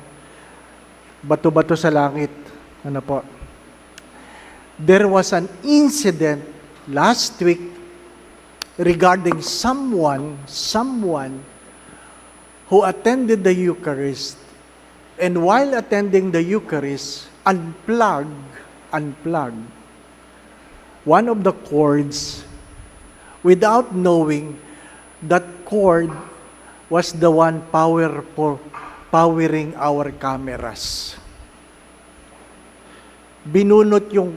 Bato-bato sa langit. Ano po? There was an incident last week regarding someone who attended the Eucharist, and while attending the Eucharist, unplugged one of the cords without knowing that cord was the one powering our cameras. Binunot yung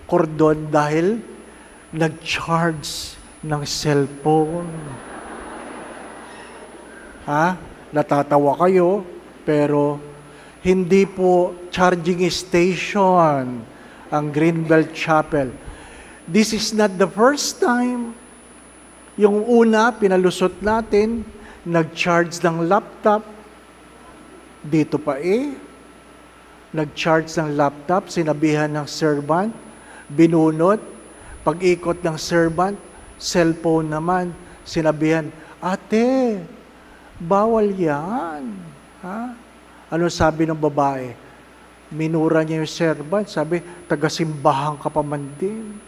kordon dahil nag-charge ng cellphone. Ha? Natatawa kayo, pero hindi po charging station ang Greenbelt Chapel. This is not the first time. Yung una, pinalusot natin, nag-charge ng laptop. Dito pa nag-charge ng laptop, sinabihan ng servant, binunot. Pag-ikot ng servant, cellphone naman, sinabihan, ate, bawal yan. Ha? Ano sabi ng babae? Minura niya yung servant, sabi, taga-simbahan ka pa man din.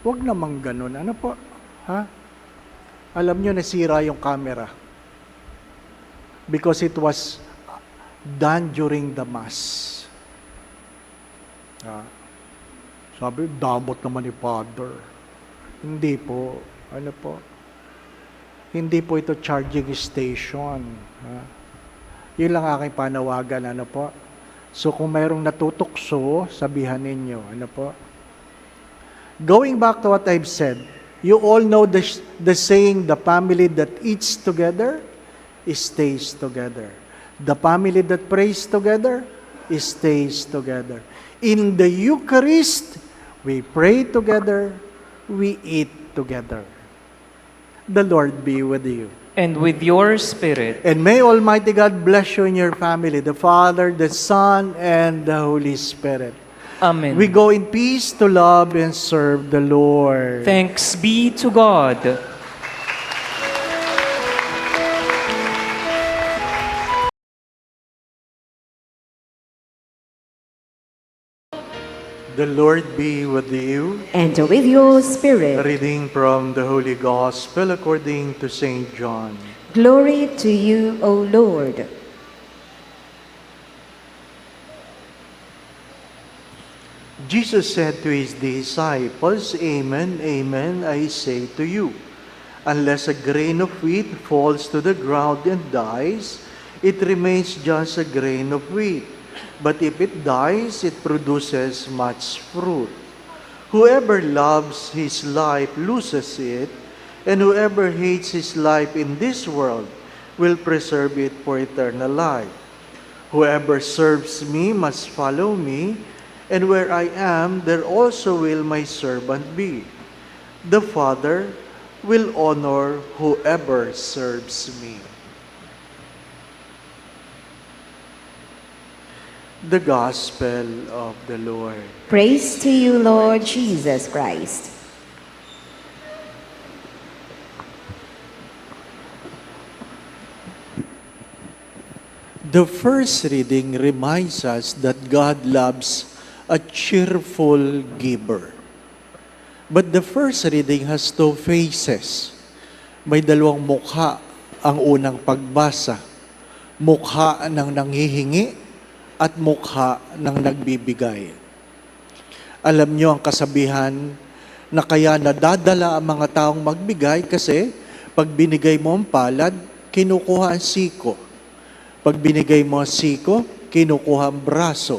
Huwag namang ganun. Ano po? Ha? Alam niyo, nasira yung camera. Because it was done during the Mass. Sabi, damot naman ni Father. Hindi po. Ano po? Hindi po ito charging station. Yun lang aking panawagan. Ano po? So kung mayroong natutukso, sabihan ninyo. Ano po? Going back to what I've said, you all know the saying, the family that eats together, stays together. The family that prays together, stays together. In the Eucharist, we pray together, we eat together. The Lord be with you. And with your spirit. And may Almighty God bless you and your family, the Father, the Son, and the Holy Spirit. Amen. We go in peace to love and serve the Lord. Thanks be to God. The Lord be with you. And with your spirit. A reading from the Holy Gospel according to St. John. Glory to you, O Lord. Jesus said to his disciples, Amen, amen, I say to you, unless a grain of wheat falls to the ground and dies, it remains just a grain of wheat. but if it dies, it produces much fruit. Whoever loves his life loses it, and whoever hates his life in this world will preserve it for eternal life. Whoever serves me must follow me, and where I am, there also will my servant be. The Father will honor whoever serves me. The Gospel of the Lord. Praise to you, Lord Jesus Christ. The first reading reminds us that God loves a cheerful giver. But the first reading has two faces. May dalawang mukha ang unang pagbasa. Mukha ng nanghihingi at mukha ng nagbibigay. Alam niyo ang kasabihan na kaya nadadala ang mga taong magbigay kasi pag binigay mo ang palad, kinukuha ang siko. Pag binigay mo ang siko, kinukuha ang braso.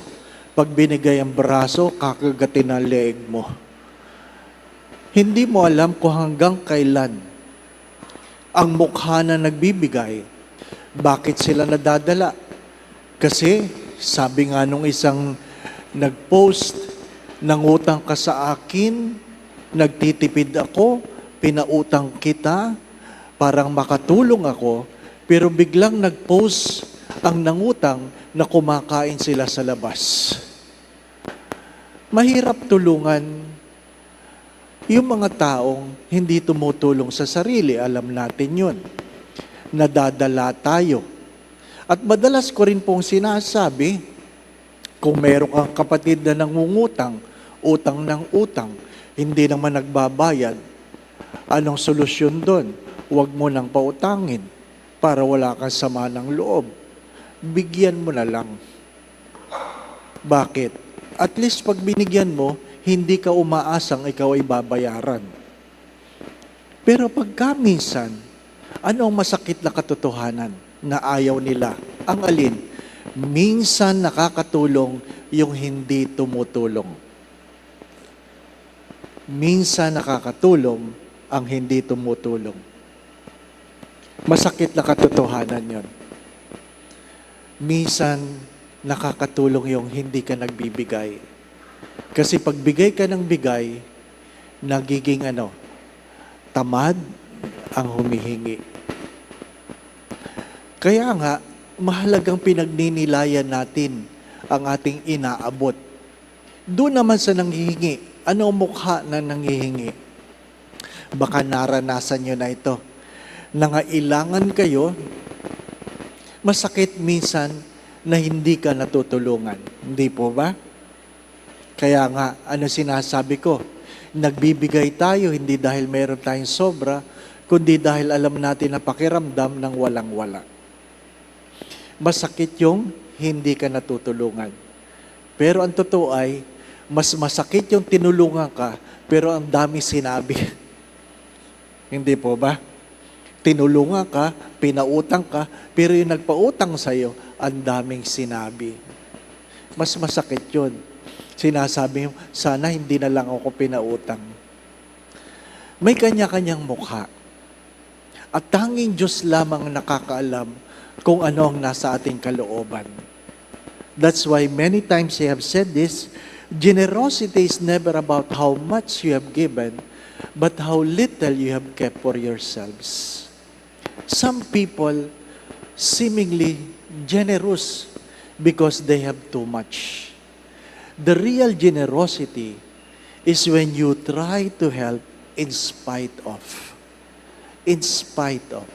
Pag binigay ang braso, kakagatin ang leeg mo. Hindi mo alam kung hanggang kailan ang mukha na nagbibigay. Bakit sila nadadala? Kasi sabi nga nung isang nag-post, nangutang ka sa akin, nagtitipid ako, pinautang kita, parang makatulong ako, pero biglang nag-post ang nangutang na kumakain sila sa labas. Mahirap tulungan yung mga taong hindi tumutulong sa sarili. Alam natin yun. Nadadala tayo. At madalas ko rin pong sinasabi, kung meron kang kapatid na nangungutang, utang ng utang, hindi naman nagbabayad, anong solusyon doon? Huwag mo nang pautangin para wala kang sama ng loob. Bigyan mo na lang. Bakit? At least pag binigyan mo, hindi ka umaasang ikaw ay babayaran. Pero pagka minsan, ano ang masakit na katotohanan na ayaw nila? Ang alin? Minsan nakakatulong yung hindi tumutulong. Minsan nakakatulong ang hindi tumutulong. Masakit na katotohanan yon. Minsan nakakatulong yung hindi ka nagbibigay. Kasi pag bigay ka ng bigay, nagiging tamad ang humihingi. Kaya nga, mahalagang pinagninilayan natin ang ating inaabot. Doon naman sa nanghihingi, ano ang mukha na nanghihingi? Baka naranasan nyo na ito. Nangailangan kayo, masakit minsan na hindi ka natutulungan. Hindi po ba? Kaya nga, ano sinasabi ko? Nagbibigay tayo hindi dahil meron tayong sobra, kundi dahil alam natin na pakiramdam ng walang-wala. Masakit yung hindi ka natutulungan. Pero ang totoo ay, mas masakit yung tinulungan ka, pero ang dami sinabi. Hindi po ba? Tinulungan ka, pinautang ka, pero yung nagpautang sa'yo, ang daming sinabi. Mas masakit yun. Sinasabi mo, sana hindi na lang ako pinautang. May kanya-kanyang mukha. At tanging Diyos lamang nakakaalam kung ano ang nasa ating kalooban. That's why many times I have said this, generosity is never about how much you have given, but how little you have kept for yourselves. Some people seemingly generous because they have too much. The real generosity is when you try to help in spite of. In spite of.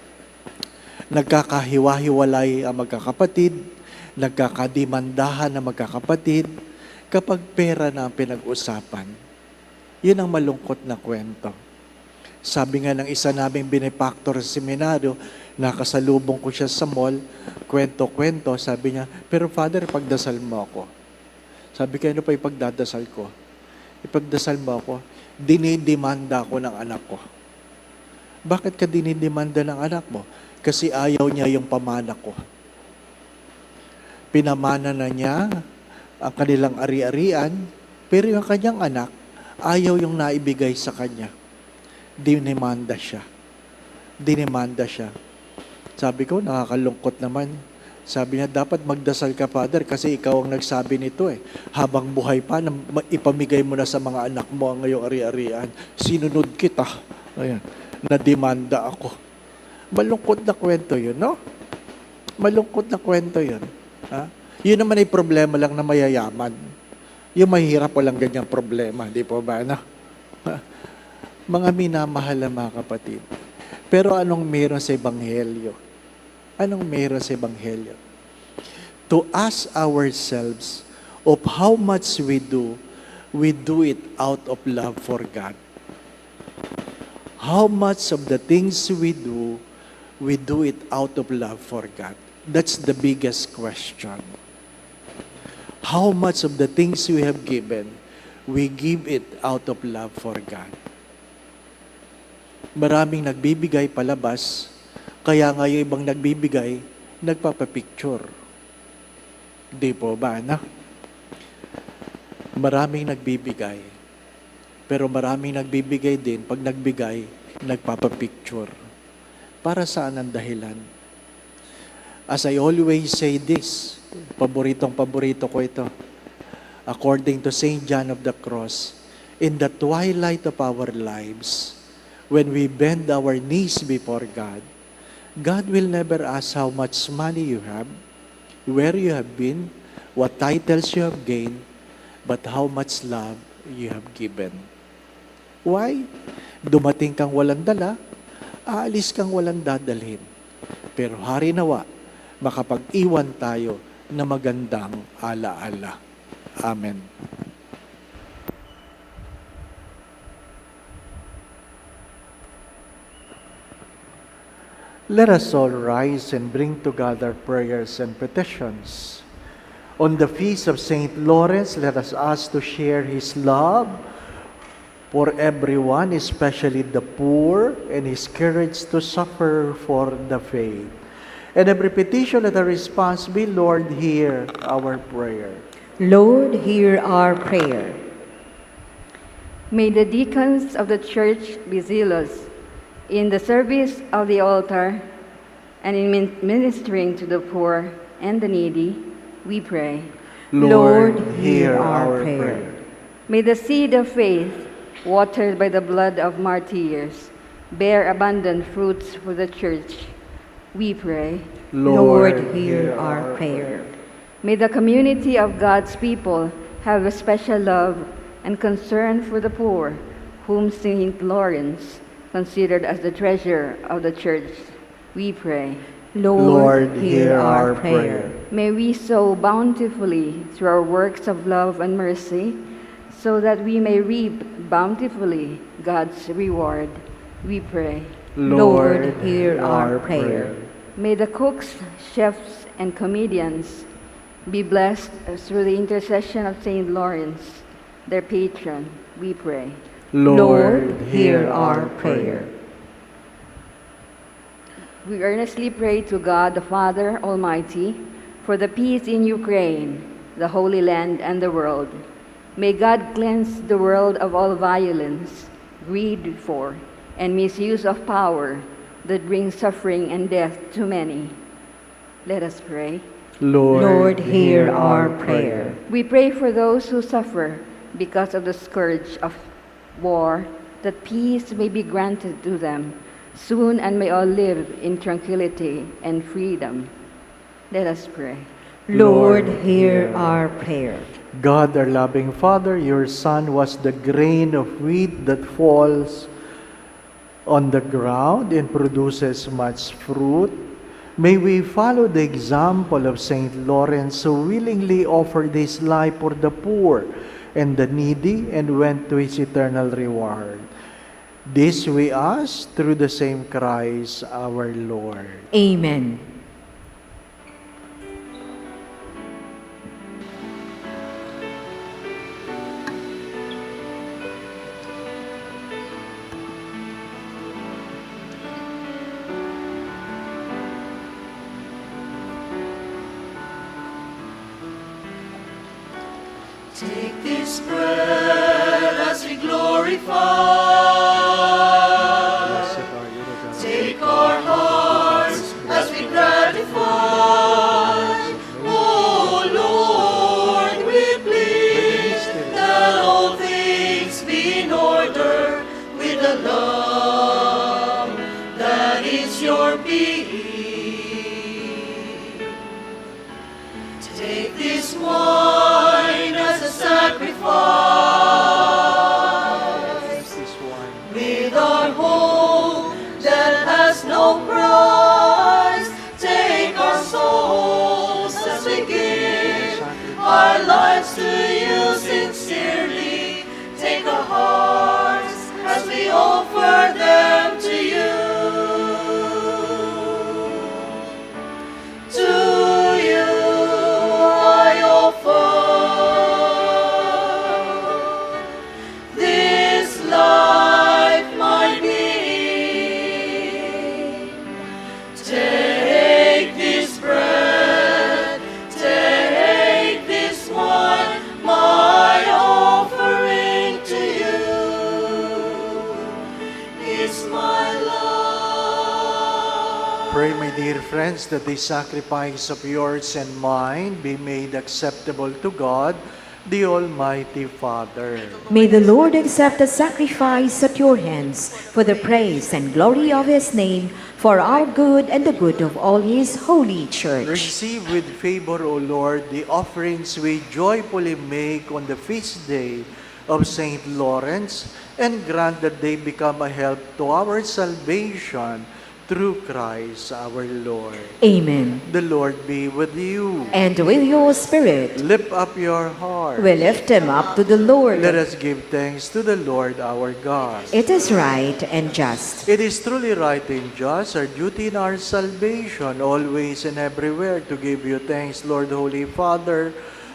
Nagkakahiwa-hiwalay ang magkakapatid, nagkakadimandahan ang magkakapatid, kapag pera na ang pinag-usapan. Yun ang malungkot na kwento. Sabi nga ng isa naming benefactor sa seminaryo, nakasalubong ko siya sa mall, kwento-kwento, sabi niya, pero Father, pagdasal mo ako. Sabi ko, ano pa ipagdadasal ko? Ipagdasal mo ako, dinidemanda ako ng anak ko. Bakit ka dinidemanda ng anak mo? Kasi ayaw niya yung pamana ko. Pinamana na niya ang kanilang ari-arian, pero yung kanyang anak, ayaw yung naibigay sa kanya. Dinimanda siya. Dinimanda siya. Sabi ko, nakakalungkot naman. Sabi niya, dapat magdasal ka, Father, kasi ikaw ang nagsabi nito eh. Habang buhay pa, ipamigay mo na sa mga anak mo ang ngayong ari-arian. Sinunod kita. Ayan. Nadimanda ako. Malungkot na kwento yun, no? Malungkot na kwento yun. Ha? Yun naman ay problema lang na mayayaman. Yung mahirap walang ganyang problema. Di po ba, no? Mga minamahal na mga kapatid. Pero anong meron sa Ebanghelyo? Anong meron sa Ebanghelyo? To ask ourselves of how much we do it out of love for God. How much of the things we do it out of love for God. That's the biggest question. How much of the things we have given, we give it out of love for God. Maraming nagbibigay palabas, kaya nga yung ibang nagbibigay, nagpapapicture. Di po ba, na? Maraming nagbibigay. Pero maraming nagbibigay din, pag nagbigay, nagpapapicture. Para saan ang dahilan? As I always say this, paborito ko ito. According to St. John of the Cross, in the twilight of our lives, when we bend our knees before God, God will never ask how much money you have, where you have been, what titles you have gained, but how much love you have given. Why? Dumating kang walang dala, aalis kang walang dadalhin. Pero hari nawa, makapag-iwan tayo na magandang alaala. Amen. Let us all rise and bring together prayers and petitions. On the feast of St. Lawrence, let us ask to share his love for everyone, especially the poor, and his courage to suffer for the faith. And every petition, let our response be, Lord, hear our prayer. Lord, hear our prayer. May the deacons of the church be zealous in the service of the altar and in ministering to the poor and the needy, we pray. Lord, hear our prayer. May the seed of faith, watered by the blood of martyrs, bear abundant fruits for the church, we pray. Lord, hear our prayer. May the community of God's people have a special love and concern for the poor, whom St. Lawrence considered as the treasure of the church, we pray. Lord, hear our prayer. May we sow bountifully through our works of love and mercy, so that we may reap bountifully God's reward, we pray. Lord, hear our prayer. May the cooks, chefs, and comedians be blessed through the intercession of St. Lawrence, their patron, we pray. Lord, hear our prayer. We earnestly pray to God the Father Almighty for the peace in Ukraine, the Holy Land, and the world. May God cleanse the world of all violence, greed for, and misuse of power that brings suffering and death to many. Let us pray. Lord, hear our prayer. We pray for those who suffer because of the scourge of war, that peace may be granted to them soon, and may all live in tranquility and freedom. Let us pray. Lord, hear our prayer. God, our loving Father, your Son was the grain of wheat that falls on the ground and produces much fruit. May we follow the example of St. Lawrence, who willingly offered his life for the poor and the needy and went to his eternal reward. This we ask through the same Christ our Lord. Amen. Take this bread as we glorify. Take our hearts as we gratify. Oh Lord, we plead that all things be in order with the love that is your being. Take this wine as a sacrifice with our hope that has no price. Take our souls as we give our lives to you sincerely. Take our hearts as we offer them to you. To you I offer this life, my being. Take this bread, take this wine, my offering to you is my love. Pray, my dear friends, that the sacrifice of yours and mine be made acceptable to God, the Almighty Father. May the Lord accept the sacrifice at your hands for the praise and glory of his name, for our good and the good of all his holy church. Receive with favor, O Lord, the offerings we joyfully make on the feast day of Saint Lawrence, and grant that they become a help to our salvation through Christ our Lord. Amen. The Lord be with you. And with your spirit, Lift up your heart. we lift him up to the Lord. Let us give thanks to the Lord our God. It is right and just. It is truly right and just, our duty and our salvation, always and everywhere, to give you thanks, Lord, Holy Father,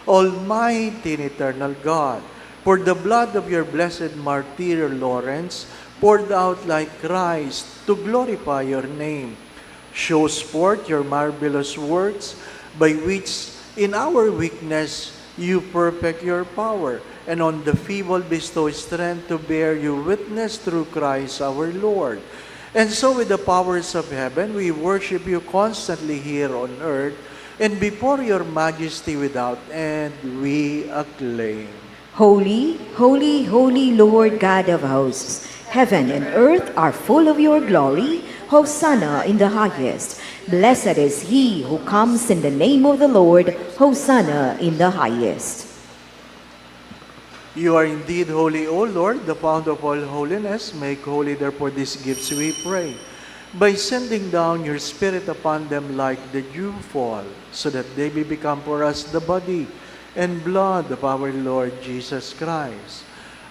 Almighty and eternal God, for the blood of your blessed martyr Lawrence, poured out like Christ to glorify your name, shows forth your marvelous works, by which in our weakness you perfect your power, and on the feeble bestow strength to bear you witness through Christ our Lord. And so with the powers of heaven, we worship you constantly here on earth, and before your majesty without end, we acclaim. Holy, holy, holy Lord God of hosts, heaven and earth are full of your glory. Hosanna in the highest. Blessed is he who comes in the name of the Lord. Hosanna in the highest. You are indeed holy, O Lord, the fount of all holiness. Make holy, therefore, these gifts, we pray, by sending down your Spirit upon them like the dew fall, so that they may become for us the body and blood of our Lord Jesus Christ.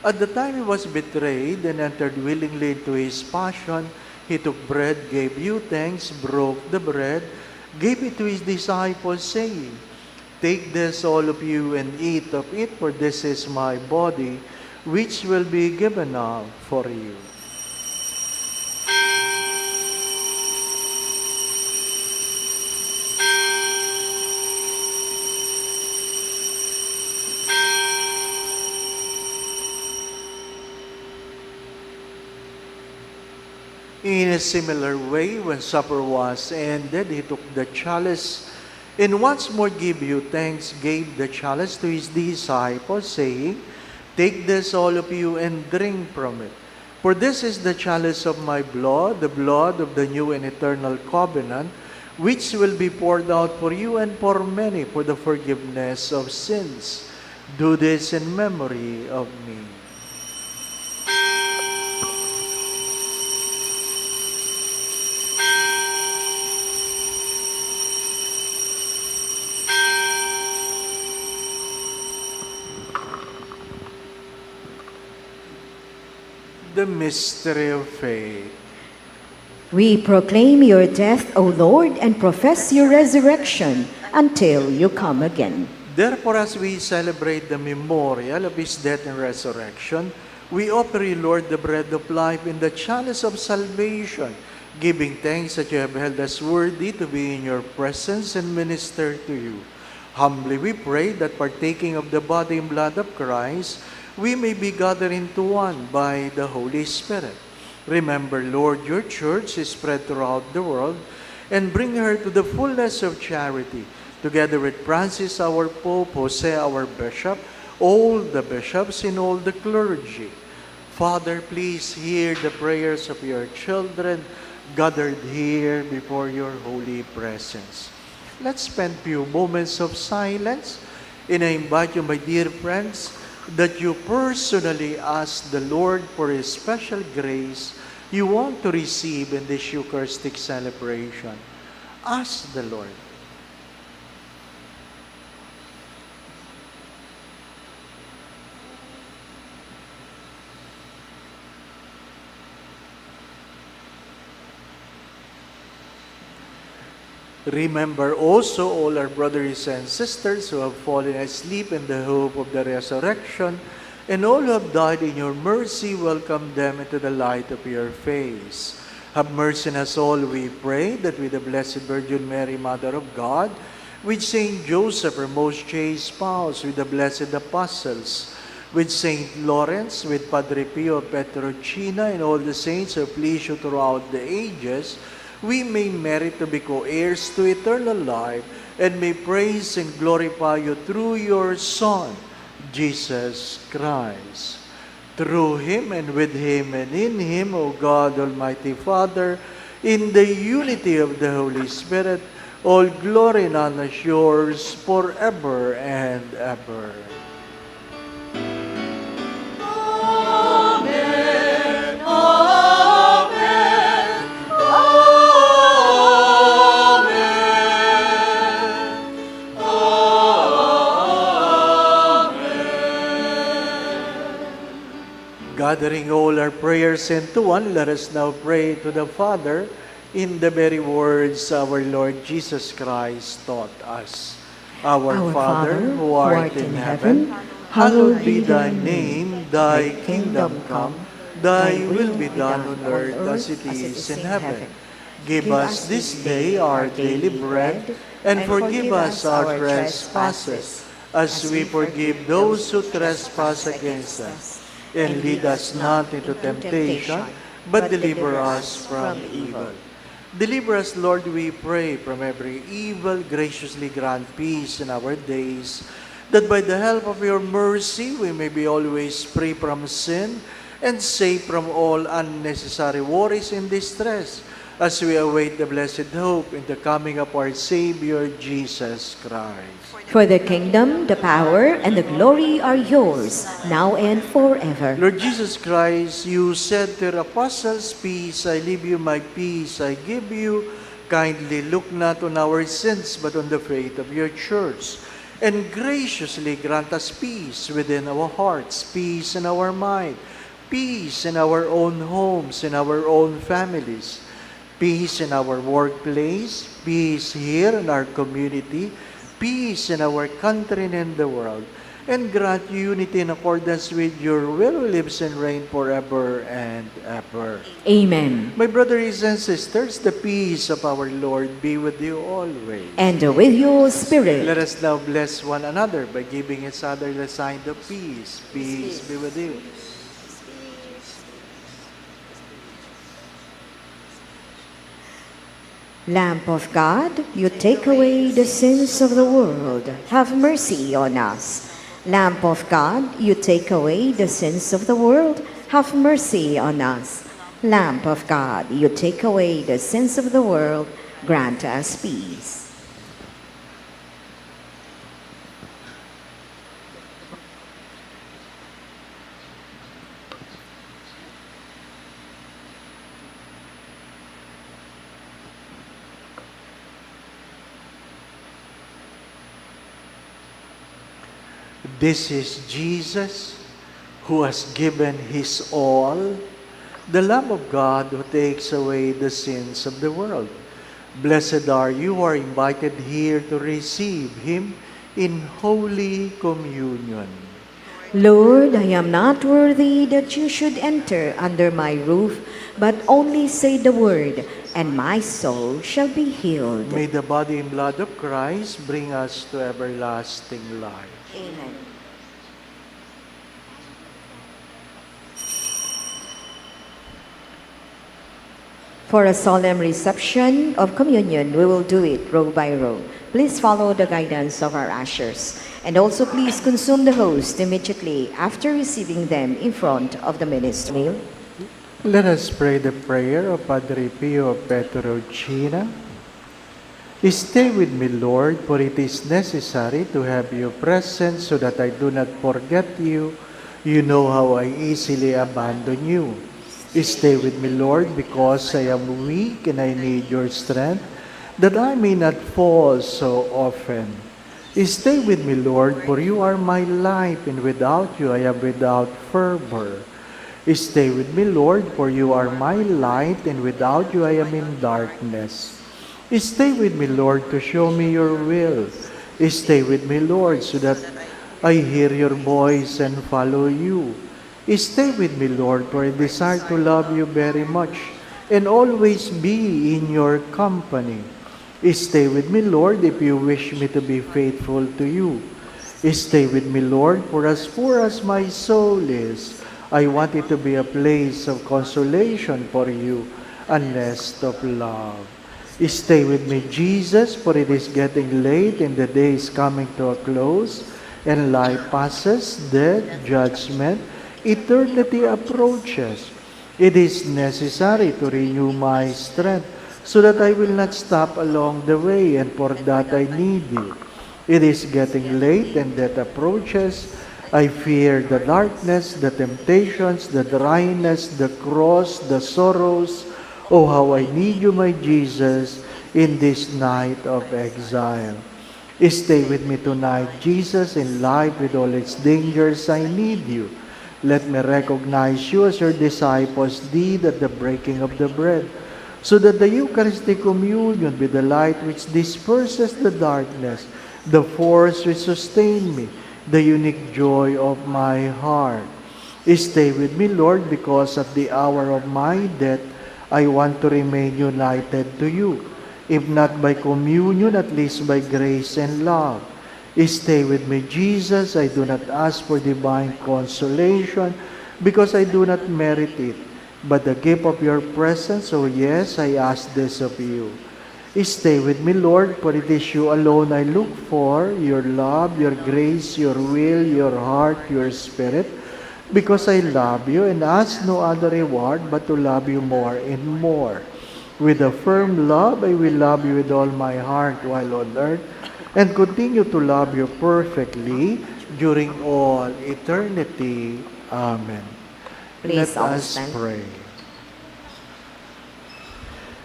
At the time he was betrayed and entered willingly into his passion, he took bread, gave you thanks, broke the bread, gave it to his disciples, saying, Take this, all of you, and eat of it, for this is my body, which will be given up for you. In a similar way, when supper was ended, he took the chalice, and once more gave you thanks, gave the chalice to his disciples, saying, Take this, all of you, and drink from it. For this is the chalice of my blood, the blood of the new and eternal covenant, which will be poured out for you and for many for the forgiveness of sins. Do this in memory of me. The mystery of faith. We proclaim your death, O Lord, and profess your resurrection until you come again. Therefore, as we celebrate the memorial of his death and resurrection, we offer you, Lord, the bread of life and the chalice of salvation, giving thanks that you have held us worthy to be in your presence and minister to you. Humbly we pray that partaking of the body and blood of Christ, we may be gathered into one by the Holy Spirit. Remember, Lord, your church is spread throughout the world, and bring her to the fullness of charity, together with Francis, our Pope, Jose, our Bishop, all the bishops and all the clergy. Father, please hear the prayers of your children gathered here before your holy presence. Let's spend few moments of silence, and I invite you, my dear friends, that you personally ask the Lord for His special grace you want to receive in this Eucharistic celebration. Ask the Lord. Remember also all our brothers and sisters who have fallen asleep in the hope of the resurrection, and all who have died in your mercy, welcome them into the light of your face. Have mercy on us all, we pray, that with the Blessed Virgin Mary, Mother of God, with Saint Joseph, her most chaste spouse, with the blessed apostles, with Saint Lawrence, with Padre Pio Petrocina, and all the saints who please you throughout the ages, we may merit to be co-heirs to eternal life, and may praise and glorify you through your Son, Jesus Christ. Through Him, and with Him, and in Him, O God, Almighty Father, in the unity of the Holy Spirit, all glory and honor is yours forever and ever. Gathering all our prayers into one, let us now pray to the Father in the very words our Lord Jesus Christ taught us. Our Father, who art in heaven, hallowed be thy name, thy kingdom come, thy will be done on earth as it is in heaven. Give us this day our daily bread, and forgive us our trespasses, as we forgive those who trespass against us. And lead us not into temptation, but deliver us from evil. Deliver us, Lord, we pray, from every evil. Graciously grant peace in our days, that by the help of your mercy we may be always free from sin and safe from all unnecessary worries and distress, as we await the blessed hope in the coming of our Savior, Jesus Christ. For the kingdom, the power, and the glory are yours, now and forever. Lord Jesus Christ, you said to your apostles, "Peace I leave you, my peace I give you." Kindly look not on our sins, but on the faith of your church, and graciously grant us peace within our hearts, peace in our mind, peace in our own homes, in our own families, peace in our workplace, peace here in our community, peace in our country and in the world, and grant unity in accordance with your will, who lives and reigns forever and ever. Amen. My brothers and sisters, the peace of our Lord be with you always. And with your spirit. Let us now bless one another by giving each other the sign of peace. Peace be with you. Lamp of God, you take away the sins of the world. Have mercy on us. Lamp of God, you take away the sins of the world. Have mercy on us. Lamp of God, you take away the sins of the world. Grant us peace. This is Jesus, who has given His all, the Lamb of God who takes away the sins of the world. Blessed are you who are invited here to receive Him in Holy Communion. Lord, I am not worthy that you should enter under my roof, but only say the word, and my soul shall be healed. May the body and blood of Christ bring us to everlasting life. Amen. For a solemn reception of communion, we will do it row by row. Please follow the guidance of our ushers. And also please consume the host immediately after receiving them in front of the ministry. Let us pray the prayer of Padre Pio Petrocina. Stay with me, Lord, for it is necessary to have you present so that I do not forget you. You know how I easily abandon you. Stay with me, Lord, because I am weak and I need your strength, that I may not fall so often. Stay with me, Lord, for you are my life, and without you I am without fervor. Stay with me, Lord, for you are my light, and without you I am in darkness. Stay with me, Lord, to show me your will. Stay with me, Lord, so that I hear your voice and follow you. Stay with me, Lord, for I desire to love you very much and always be in your company. Stay with me, Lord, if you wish me to be faithful to you. Stay with me, Lord, for as poor as my soul is, I want it to be a place of consolation for you, a nest of love. Stay with me, Jesus, for it is getting late and the day is coming to a close, and life passes, death, judgment, eternity approaches. It is necessary to renew my strength so that I will not stop along the way, and for that I need you. It is getting late and death approaches. I fear the darkness, the temptations, the dryness, the cross, the sorrows. Oh, how I need you, my Jesus, in this night of exile. Stay with me tonight, Jesus, in life with all its dangers. I need you. Let me recognize you as your disciples did at the breaking of the bread, so that the Eucharistic communion with the light which disperses the darkness, the force which sustains me, the unique joy of my heart. Stay with me, Lord, because at the hour of my death, I want to remain united to you, if not by communion, at least by grace and love. Stay with me, Jesus. I do not ask for divine consolation because I do not merit it, but the gift of your presence. Oh yes, I ask this of you. Stay with me, Lord, for it is you alone I look for, your love, your grace, your will, your heart, your spirit, because I love you and ask no other reward but to love you more and more. With a firm love, I will love you with all my heart while on earth, and continue to love you perfectly during all eternity. Amen. Please Let all us stand. pray.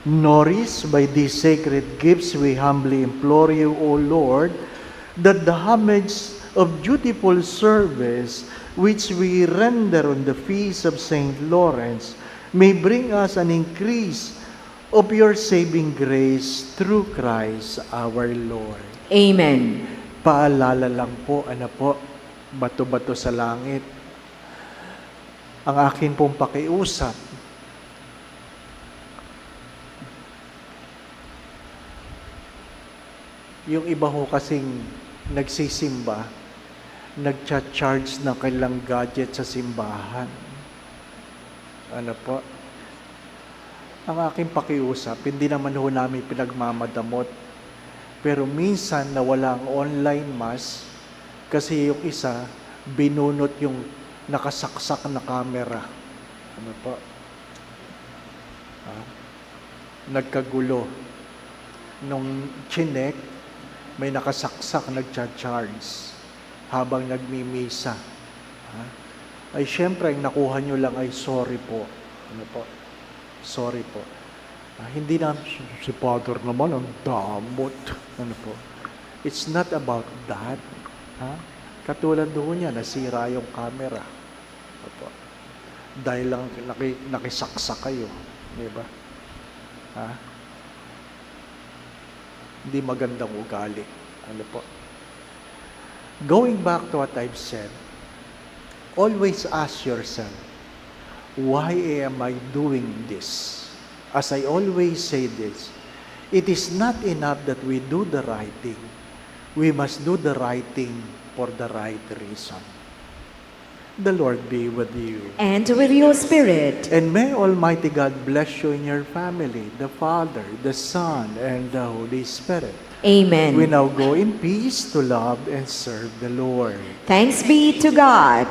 Nourished by these sacred gifts, we humbly implore you, O Lord, that the homage of dutiful service which we render on the feast of Saint Lawrence may bring us an increase of your saving grace through Christ our Lord. Amen. Paalala lang po, bato-bato sa langit. Ang akin pong pakiusap, yung iba ho kasing nagsisimba, nagcha-charge ng kailang gadget sa simbahan. Ano po? Ang aking pakiusap, hindi naman ho namin pinagmamadamot. Pero minsan nawala ang online mass kasi yung isa, binunot yung nakasaksak na camera. Ano po? Nagkagulo. Nung chinek, may nakasaksak, nagcha-charge habang nagmimisa. Ay syempre, ang nakuha nyo lang ay sorry po. Ano po? Sorry po. Hindi na si Father naman ang damot. Ano po? It's not about that. Katulad doon niya, nasira yung camera. Ano po? Dahil lang nakisaksak kayo. Di ba? Hindi magandang ugali. Ano po? Going back to what I've said, always ask yourself, why am I doing this? As I always say this, it is not enough that we do the right thing. We must do the right thing for the right reason. The Lord be with you. And with your spirit. And may Almighty God bless you in your family, the Father, the Son, and the Holy Spirit. Amen. We now go in peace to love and serve the Lord. Thanks be to God.